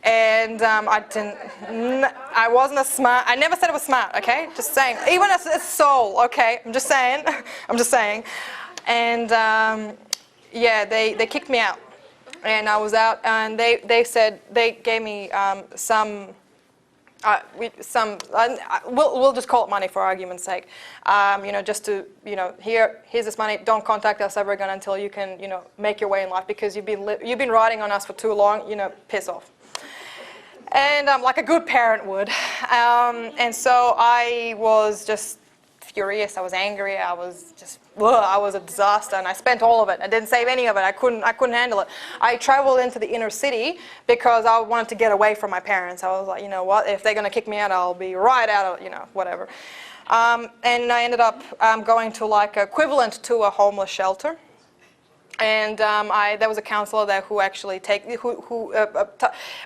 And I wasn't a smart, I never said it was smart, okay? Just saying. Even as a soul, okay? I'm just saying. I'm just saying. And yeah, they kicked me out. And I was out, and they said, they gave me we'll just call it money for argument's sake. You know, just to, you know, here's this money. Don't contact us ever again until you can, you know, make your way in life because you've been riding on us for too long. You know, piss off. And like a good parent would. And so I was just furious. I was angry. I was just, I was a disaster, and I spent all of it. I didn't save any of it. I couldn't handle it. I traveled into the inner city because I wanted to get away from my parents. I was like, you know what? If they're going to kick me out, I'll be right out of, you know, whatever. And I ended up going to like equivalent to a homeless shelter. And there was a counselor there who actually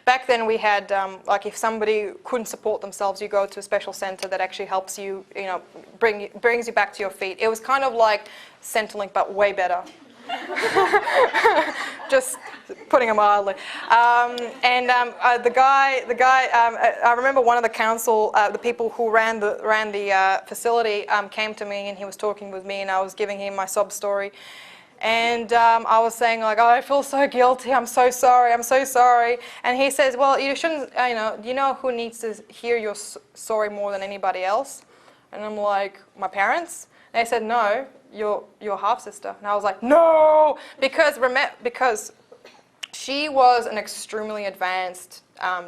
back then we had, like if somebody couldn't support themselves, you go to a special center that actually helps you, you know, brings you back to your feet. It was kind of like Centrelink, but way better. Just putting it mildly. The guy, I remember one of the council, the people who ran the facility came to me, and he was talking with me, and I was giving him my sob story. And I was saying like, oh, I feel so guilty, I'm so sorry, I'm so sorry. And he says, well, you shouldn't, you know, do you know who needs to hear your story more than anybody else? And I'm like, my parents? And they said, no, your half-sister. And I was like, no, because she was an extremely advanced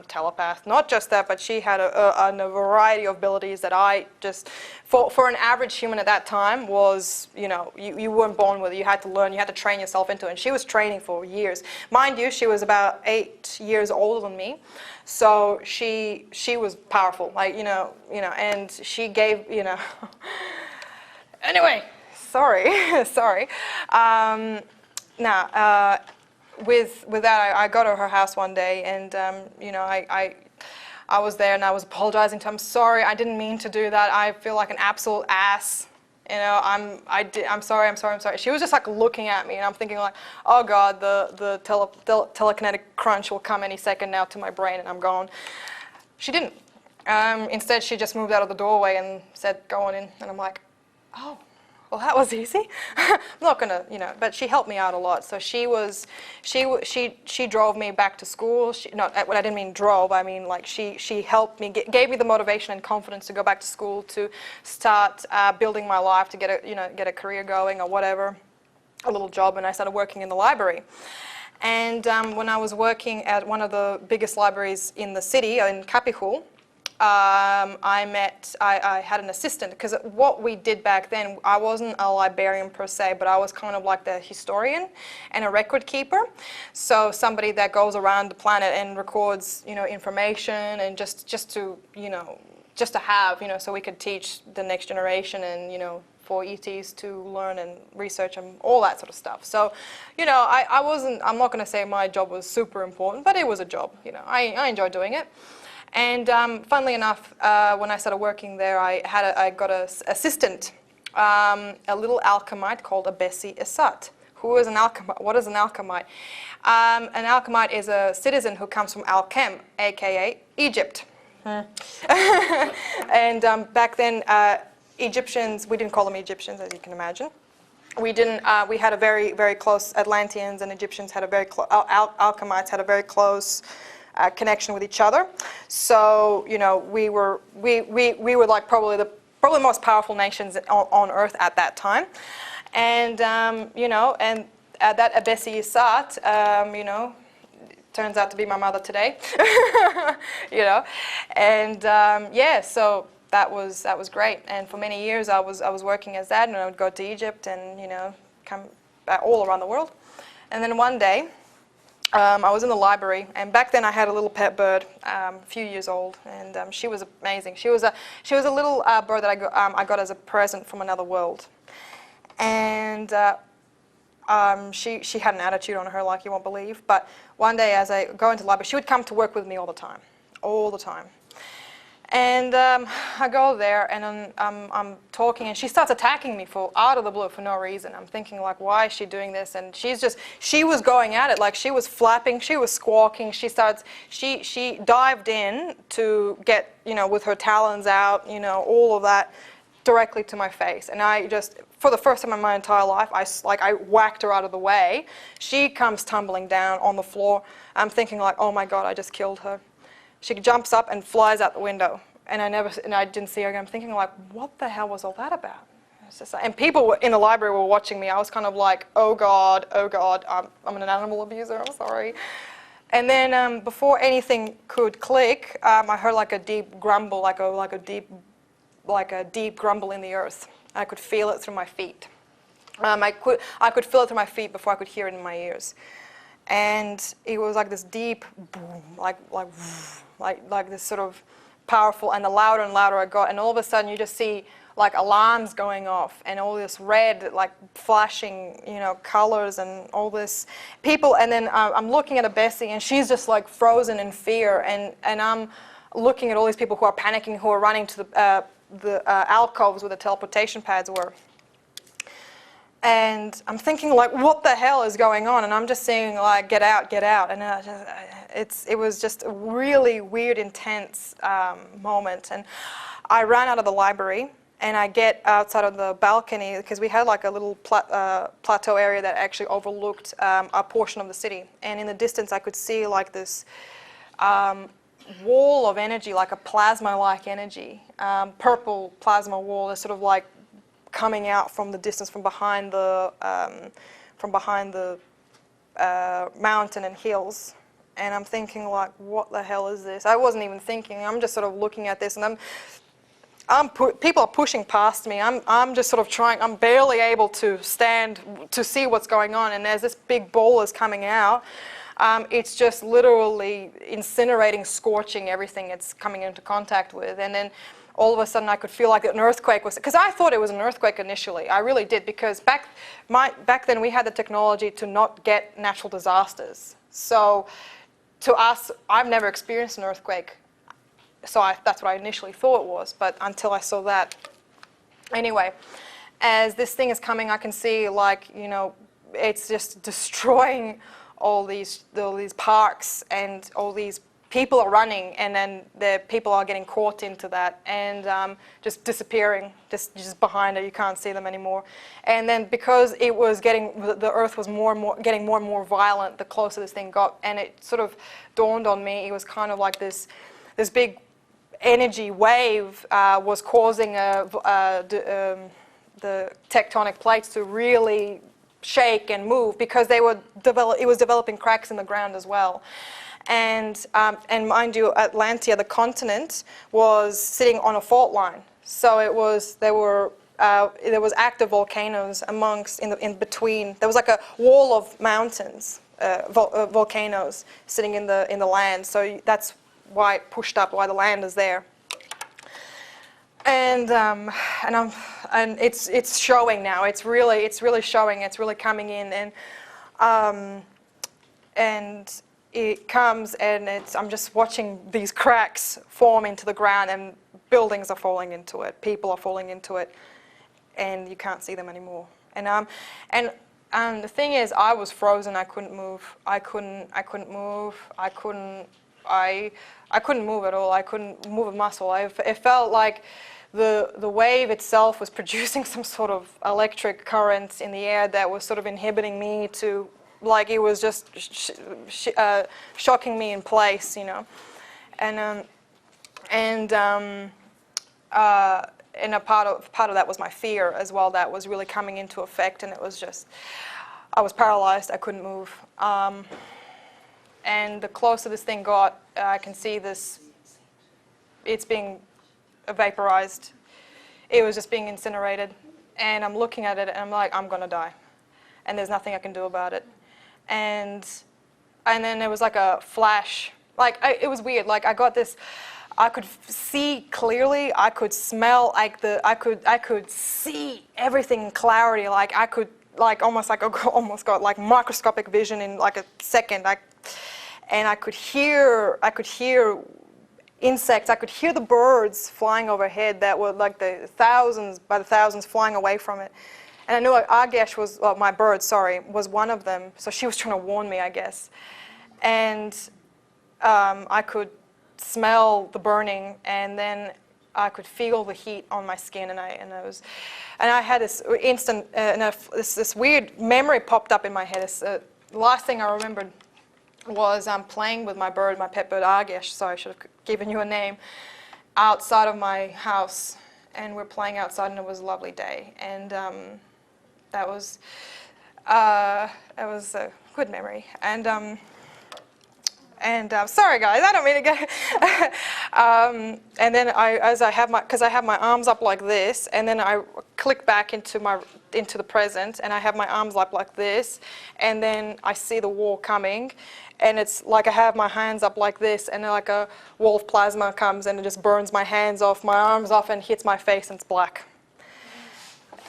telepath. Not just that, but she had a variety of abilities that I just, for an average human at that time was, you know, you weren't born with it. You had to learn, you had to train yourself into it. And she was training for years. Mind you, she was about 8 years older than me. So she was powerful, like, you know, and she gave, you know, anyway, sorry, sorry. Now, with that, I got to her house one day, and you know, I was there, and I was apologizing to her. I'm sorry, I didn't mean to do that. I feel like an absolute ass. You know, I'm sorry. She was just like looking at me, and I'm thinking like, oh God, the telekinetic crunch will come any second now to my brain, and I'm gone. She didn't. Instead, she just moved out of the doorway and said, go on in, and I'm like, oh. Well, that was easy. I'm not gonna, you know, but she helped me out a lot. So she drove me back to school. I didn't mean drove. I mean like she helped me, gave me the motivation and confidence to go back to school, to start building my life, to get a career going or whatever, a little job. And I started working in the library. And when I was working at one of the biggest libraries in the city, in Kapitel, I had an assistant, because what we did back then, I wasn't a librarian per se, but I was kind of like the historian and a record keeper. So somebody that goes around the planet and records, you know, information, and just to, you know, just to have, you know, so we could teach the next generation, and, you know, for ETs to learn and research and all that sort of stuff. So, you know, I'm not going to say my job was super important, but it was a job, you know, I enjoyed doing it. And funnily enough, when I started working there, I got an assistant, a little alchemite called a Bessie Esat. Who is an alchemite? What is an alchemite? An alchemite is a citizen who comes from Alchem, aka Egypt. And back then, Egyptians, we didn't call them Egyptians, as you can imagine. We didn't. We had a very, very close. Atlanteans and Egyptians had a very close. Alchemites had a very close connection with each other. So we were like probably the most powerful nations on Earth at that time, and and that Bessie Isat, turns out to be my mother today, and yeah, so. That was great, and for many years I was working as that, and I would go to Egypt and come all around the world. And then one day I was in the library, and back then I had a little pet bird, a few years old, and she was amazing. She was a little bird that I got as a present from another world, and she had an attitude on her like you won't believe. But one day as I go into the library, she would come to work with me all the time. And I go there, and I'm talking, and she starts attacking me out of the blue for no reason. I'm thinking, like, why is she doing this? And she was going at it, like she was flapping, she was squawking. She dived in to get, with her talons out, all of that directly to my face. And I just, for the first time in my entire life, I whacked her out of the way. She comes tumbling down on the floor. I'm thinking, like, oh my God, I just killed her. She jumps up and flies out the window, and I didn't see her again. I'm thinking, like, what the hell was all that about? And people in the library were watching me. I was kind of like, oh God, I'm an animal abuser. I'm sorry. And then before anything could click, I heard like a deep grumble, like a deep grumble in the earth. I could feel it through my feet. I could feel it through my feet before I could hear it in my ears. And it was like this deep boom, like this sort of powerful, and the louder and louder I got, and all of a sudden you just see like alarms going off, and all this red, like flashing, colors, and all this people. And then I'm looking at a Bessie, and she's just like frozen in fear, and I'm looking at all these people who are panicking, who are running to the alcoves where the teleportation pads were. And I'm thinking, like, what the hell is going on? And I'm just saying, like, get out, get out. And it was just a really weird, intense moment. And I ran out of the library, and I get outside of the balcony, because we had like a little plateau area that actually overlooked a portion of the city. And in the distance, I could see like this wall of energy, like a plasma-like energy, purple plasma wall, that's sort of like coming out from the distance, from behind the mountain and hills. And I'm thinking, like, what the hell is this? I wasn't even thinking. I'm just sort of looking at this, and people are pushing past me. I'm just sort of trying. I'm barely able to stand to see what's going on. And as this big ball is coming out, it's just literally incinerating, scorching everything it's coming into contact with. And then all of a sudden I could feel like an earthquake was, because I thought it was an earthquake initially. I really did, because back then we had the technology to not get natural disasters. So to us, I've never experienced an earthquake. So that's what I initially thought it was, but until I saw that. Anyway, as this thing is coming, I can see, like, it's just destroying all these parks, and all these people are running, and then the people are getting caught into that, and just disappearing, just behind it. You can't see them anymore. And then because it was the earth was getting more and more violent the closer this thing got, and it sort of dawned on me, it was kind of like this big energy wave was causing the tectonic plates to really shake and move, because it was developing cracks in the ground as well. And mind you, Atlantia, the continent, was sitting on a fault line. So there was active volcanoes in between. There was like a wall of mountains, volcanoes sitting in the land. So that's why it pushed up, why the land is there. And it's showing now. It's really showing. It's really coming in, and it comes, and I'm just watching these cracks form into the ground, and buildings are falling into it, people are falling into it, and you can't see them anymore. And the thing is, I was frozen. I couldn't move. I couldn't move. I couldn't move at all. I couldn't move a muscle. It felt like the wave itself was producing some sort of electric current in the air that was sort of inhibiting me to, like it was just shocking me in place, you know. And a part of that was my fear as well, that was really coming into effect, and it was just, I was paralyzed, I couldn't move. And the closer this thing got, I can see this, it's being vaporized. It was just being incinerated. And I'm looking at it and I'm like, I'm gonna die. And there's nothing I can do about it. And then there was like a flash. Like, it was weird. Like, I got this, I could see clearly, I could smell, like I could see everything in clarity. Like, I could, like, almost got like microscopic vision in like a second. And I could hear insects, I could hear the birds flying overhead that were like the thousands flying away from it. And I knew Argesh was, well, my bird, sorry, was one of them. So she was trying to warn me, I guess. And I could smell the burning, and then I could feel the heat on my skin, and I had this instant, this weird memory popped up in my head. The last thing I remembered was playing with my bird, my pet bird Argesh, sorry, I should have given you a name, outside of my house. And we're playing outside, and it was a lovely day. And that was a good memory. And sorry guys, I don't mean to get, and then because I have my arms up like this, and then I click back into the present, and I have my arms up like this, and then I see the wall coming, and it's like I have my hands up like this, and then like a wall of plasma comes and it just burns my hands off, my arms off, and hits my face, and it's black.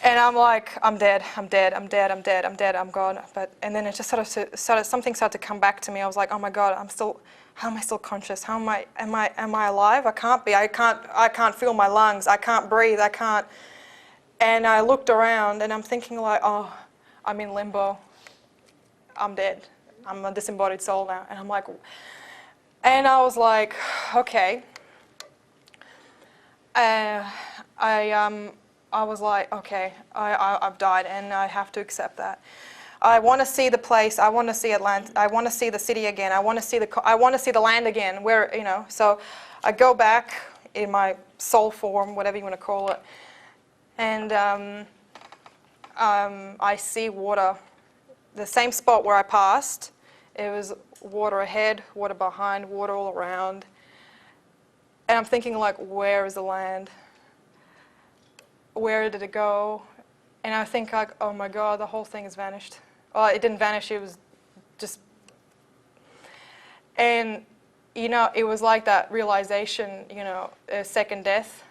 And I'm like, I'm dead, I'm dead, I'm dead, I'm dead, I'm dead, I'm gone. And then it just something started to come back to me. I was like, oh my God, how am I still conscious? How am I alive? I can't be. I can't feel my lungs. I can't breathe. I can't. And I looked around, and I'm thinking like, oh, I'm in limbo. I'm dead. I'm a disembodied soul now. And I'm like, and I was like, okay. I was like, okay, I've died, and I have to accept that. I want to see the place. I want to see Atlanta. I want to see the city again. I want to see the land again. Where, you know. So I go back in my soul form, whatever you want to call it, and I see water. The same spot where I passed. It was water ahead, water behind, water all around. And I'm thinking like, where is the land? Where did it go? And I think like, oh my God, the whole thing has vanished. Well, it didn't vanish, it was just, and you know, it was like that realization, you know, a second death.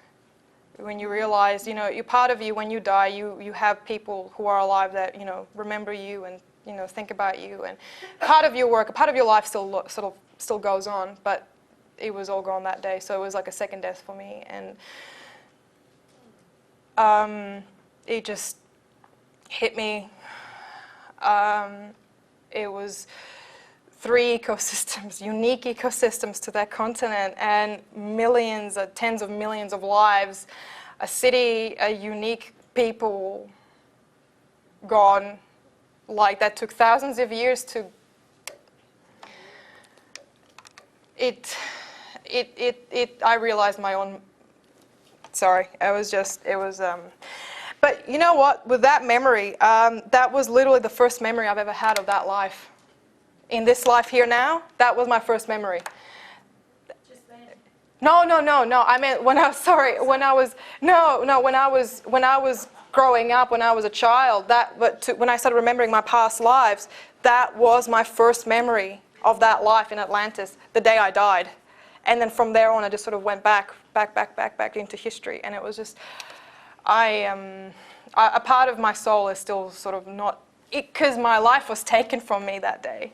When you realize, you know, you're part of you, when you die, you have people who are alive that, you know, remember you and, you know, think about you, and part of your work, part of your life still goes on, but it was all gone that day, so it was like a second death for me. And it just hit me. It was 3 ecosystems, unique ecosystems to that continent, and millions, tens of millions of lives, a city, a unique people gone. Like, that took thousands of years to, I realized my own, sorry, but you know what, with that memory, that was literally the first memory I've ever had of that life. In this life here now, that was my first memory. Just then? No, I meant when I was growing up, when I was a child, when I started remembering my past lives, that was my first memory of that life in Atlantis, the day I died. And then from there on, I just sort of went back into history. And it was just, a part of my soul is still sort of not, because my life was taken from me that day.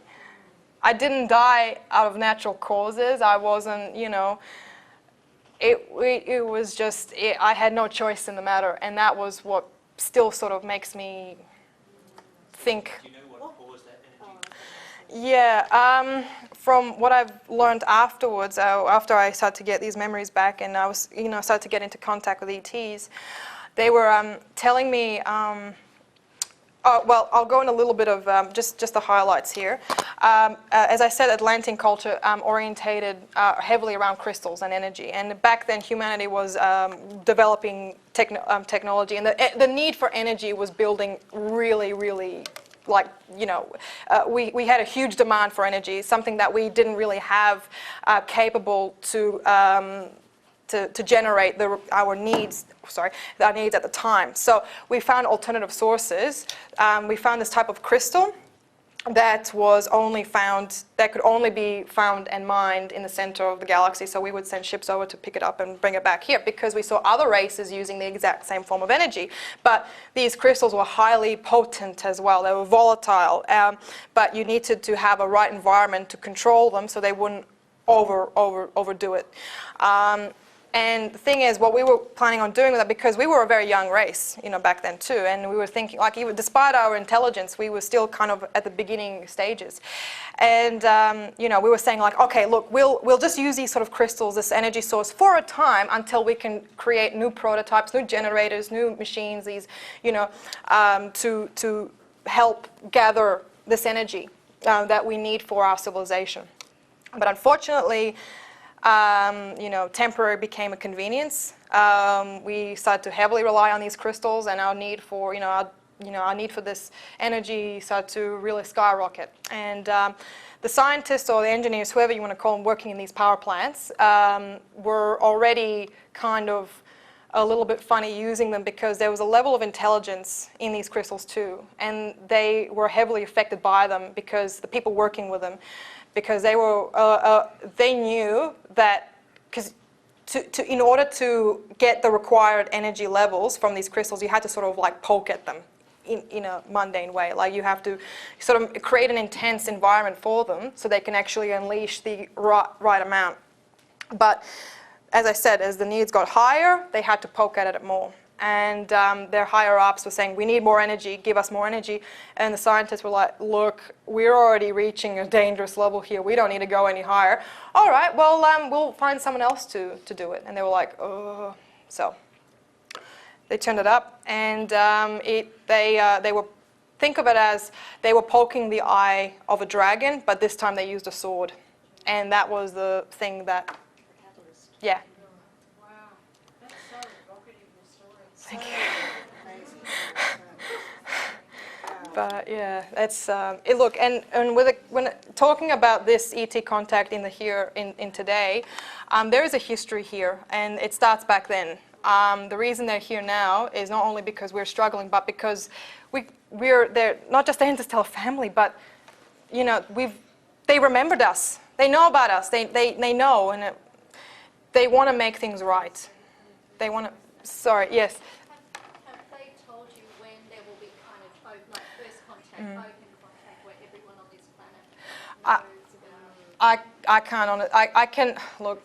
I didn't die out of natural causes. I wasn't, you know, it was just, I had no choice in the matter. And that was what still sort of makes me think. Do you know what caused that energy? Yeah, from what I've learned afterwards, after I started to get these memories back, and I was, started to get into contact with ETs, they were telling me. Well, I'll go in a little bit of just the highlights here. As I said, Atlantean culture orientated heavily around crystals and energy. And back then, humanity was developing technology, and the need for energy was building really, really, like, we had a huge demand for energy, something that we didn't really have capable to generate our needs at the time. So we found alternative sources. We found this type of crystal that could only be found and mined in the center of the galaxy. So we would send ships over to pick it up and bring it back here, because we saw other races using the exact same form of energy. But these crystals were highly potent as well. They were volatile, but you needed to have a right environment to control them so they wouldn't overdo it. And the thing is, what we were planning on doing with that, because we were a very young race, back then too, and we were thinking, like, even despite our intelligence, we were still kind of at the beginning stages. And, we were saying, like, okay, look, we'll just use these sort of crystals, this energy source, for a time until we can create new prototypes, new generators, new machines, these, to help gather this energy that we need for our civilization. But unfortunately, temporary became a convenience. We started to heavily rely on these crystals, and our need for, our need for this energy started to really skyrocket. And the scientists or the engineers, whoever you want to call them, working in these power plants, were already kind of a little bit funny using them, because there was a level of intelligence in these crystals too, and they were heavily affected by them, because the people working with them, because they knew that, because in order to get the required energy levels from these crystals, you had to sort of like poke at them in a mundane way. Like, you have to sort of create an intense environment for them so they can actually unleash the right amount. But as I said, as the needs got higher, they had to poke at it more. And their higher-ups were saying, we need more energy, give us more energy. And the scientists were like, look, we're already reaching a dangerous level here. We don't need to go any higher. All right, well, we'll find someone else to do it. And they were like, oh. So they turned it up, and they were, think of it as they were poking the eye of a dragon, but this time they used a sword. And that was the thing that, yeah. Thank you. But yeah, that's look, and when talking about this ET contact in today, there is a history here, and it starts back then. The reason they're here now is not only because we're struggling, but because they're not just the interstellar family, but they remembered us. They know about us. They know, and they want to make things right. They want to. Sorry. Yes. Have they told you when there will be kind of like first contact, open contact, where everyone on this planet knows about? I can't. I can look.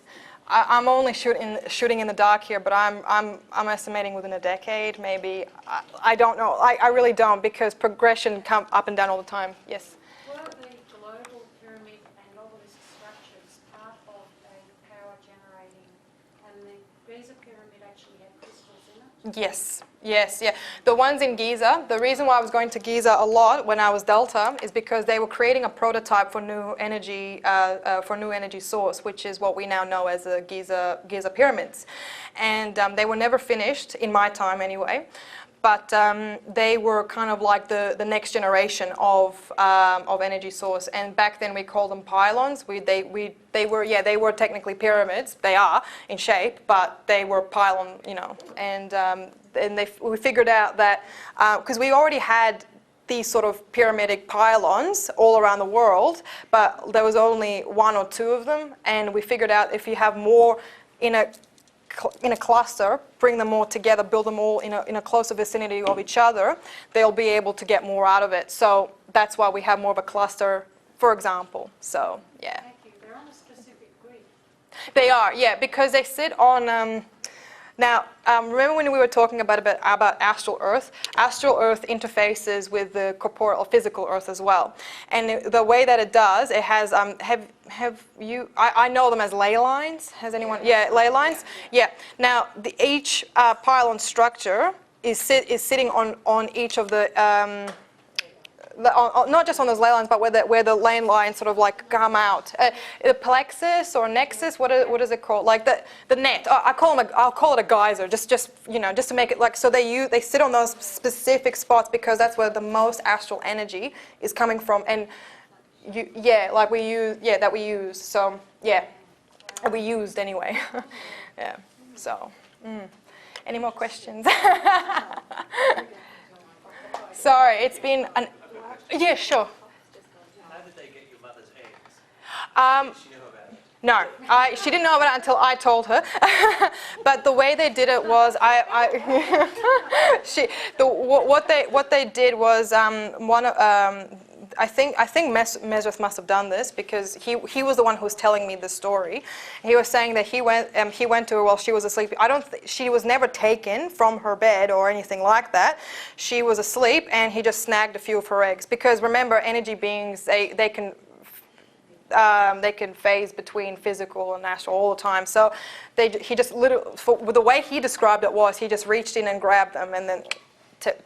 I'm only shooting in the dark here, but I'm estimating within a decade, maybe. I don't know. I really don't, because progression comes up and down all the time. Yes. Were the global pyramid and all these structures part of a power generating, and the Giza pyramid actually had crystals in it? Yes. Yes, yeah. The ones in Giza, the reason why I was going to Giza a lot when I was Delta is because they were creating a prototype for new energy source, which is what we now know as the Giza pyramids. And they were never finished, in my time anyway. But they were kind of like the next generation of energy source. And back then we called them pylons. They were technically pyramids. They are in shape, but they were pylon, and we figured out that because we already had these sort of pyramidic pylons all around the world, but there was only one or two of them, and we figured out if you have more in a cluster, bring them all together, build them all in a closer vicinity of each other, they'll be able to get more out of it. So that's why we have more of a cluster, for example. So yeah. Thank you. They're on a specific grid. They are, yeah, because they sit on Now, remember when we were talking about astral Earth? Astral Earth interfaces with the corporeal or physical Earth as well. And the way that it does, it has, have you, I know them as ley lines. Has anyone, yeah, ley lines? Yeah. Now, each pylon structure is sitting on each of the, not just on those ley lines, but where the lane lines sort of like come out. The plexus or nexus, what is it called? Like the net. I'll call it a geyser, just to make it like, so they sit on those specific spots because that's where the most astral energy is coming from. And that we use. So yeah, we used anyway. Yeah. So. Any more questions? Sorry, it's been an. Yeah, sure. How did they get your mother's eggs? Did she know about it? No, she didn't know about it until I told her. But the way they did it was, what they did was I think Mesrith must have done this because he was the one who was telling me the story. He was saying that he went to her while she was asleep. She was never taken from her bed or anything like that. She was asleep and he just snagged a few of her eggs because remember, energy beings they can phase between physical and astral all the time. So he just literally, the way he described it was he just reached in and grabbed them and then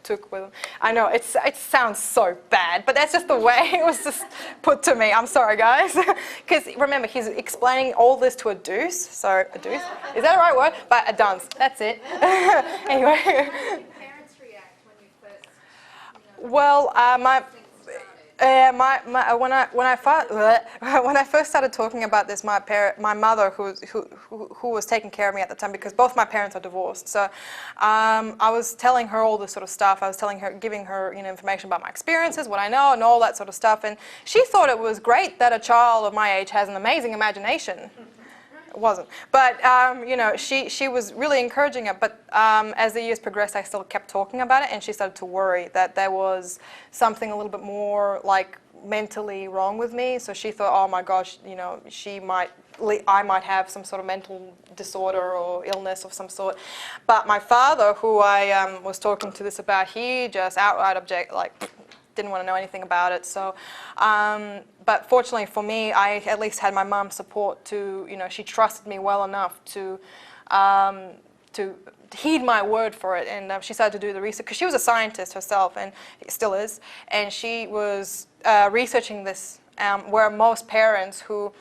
took with him. I know it sounds so bad, but that's just the way it was just put to me. I'm sorry, guys, because remember he's explaining all this to a deuce. So a deuce, is that the right word? But a dunce. That's it. Anyway. How did your parents react when you first? Well, when I first started talking about this, my mother, who was taking care of me at the time, because both my parents are divorced, so I was telling her all this sort of stuff. I was giving her, information about my experiences, what I know, and all that sort of stuff. And she thought it was great that a child of my age has an amazing imagination. It wasn't, but she was really encouraging it. But as the years progressed, I still kept talking about it, and she started to worry that there was something a little bit more like mentally wrong with me. So she thought, oh my gosh, I might have some sort of mental disorder or illness of some sort. But my father, who I was talking to this about, he just outright didn't want to know anything about it. So, but fortunately for me, I at least had my mum's support to, she trusted me well enough to heed my word for it. And she started to do the research, because she was a scientist herself, and still is. And she was researching this, where most parents who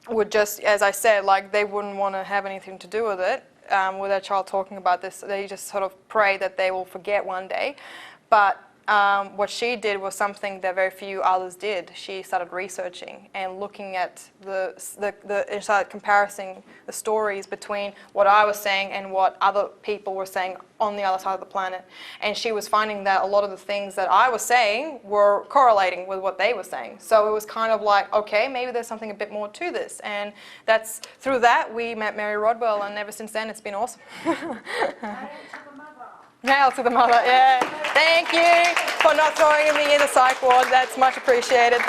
would just, as I said, they wouldn't want to have anything to do with it, with their child talking about this. They just sort of pray that they will forget one day. But what she did was something that very few others did. She started researching and looking at and started comparing the stories between what I was saying and what other people were saying on the other side of the planet. And she was finding that a lot of the things that I was saying were correlating with what they were saying. So it was kind of like, okay, maybe there's something a bit more to this. And through that we met Mary Rodwell, and ever since then it's been awesome. Hail to the mother, yeah. Thank you for not throwing me in the psych ward. That's much appreciated.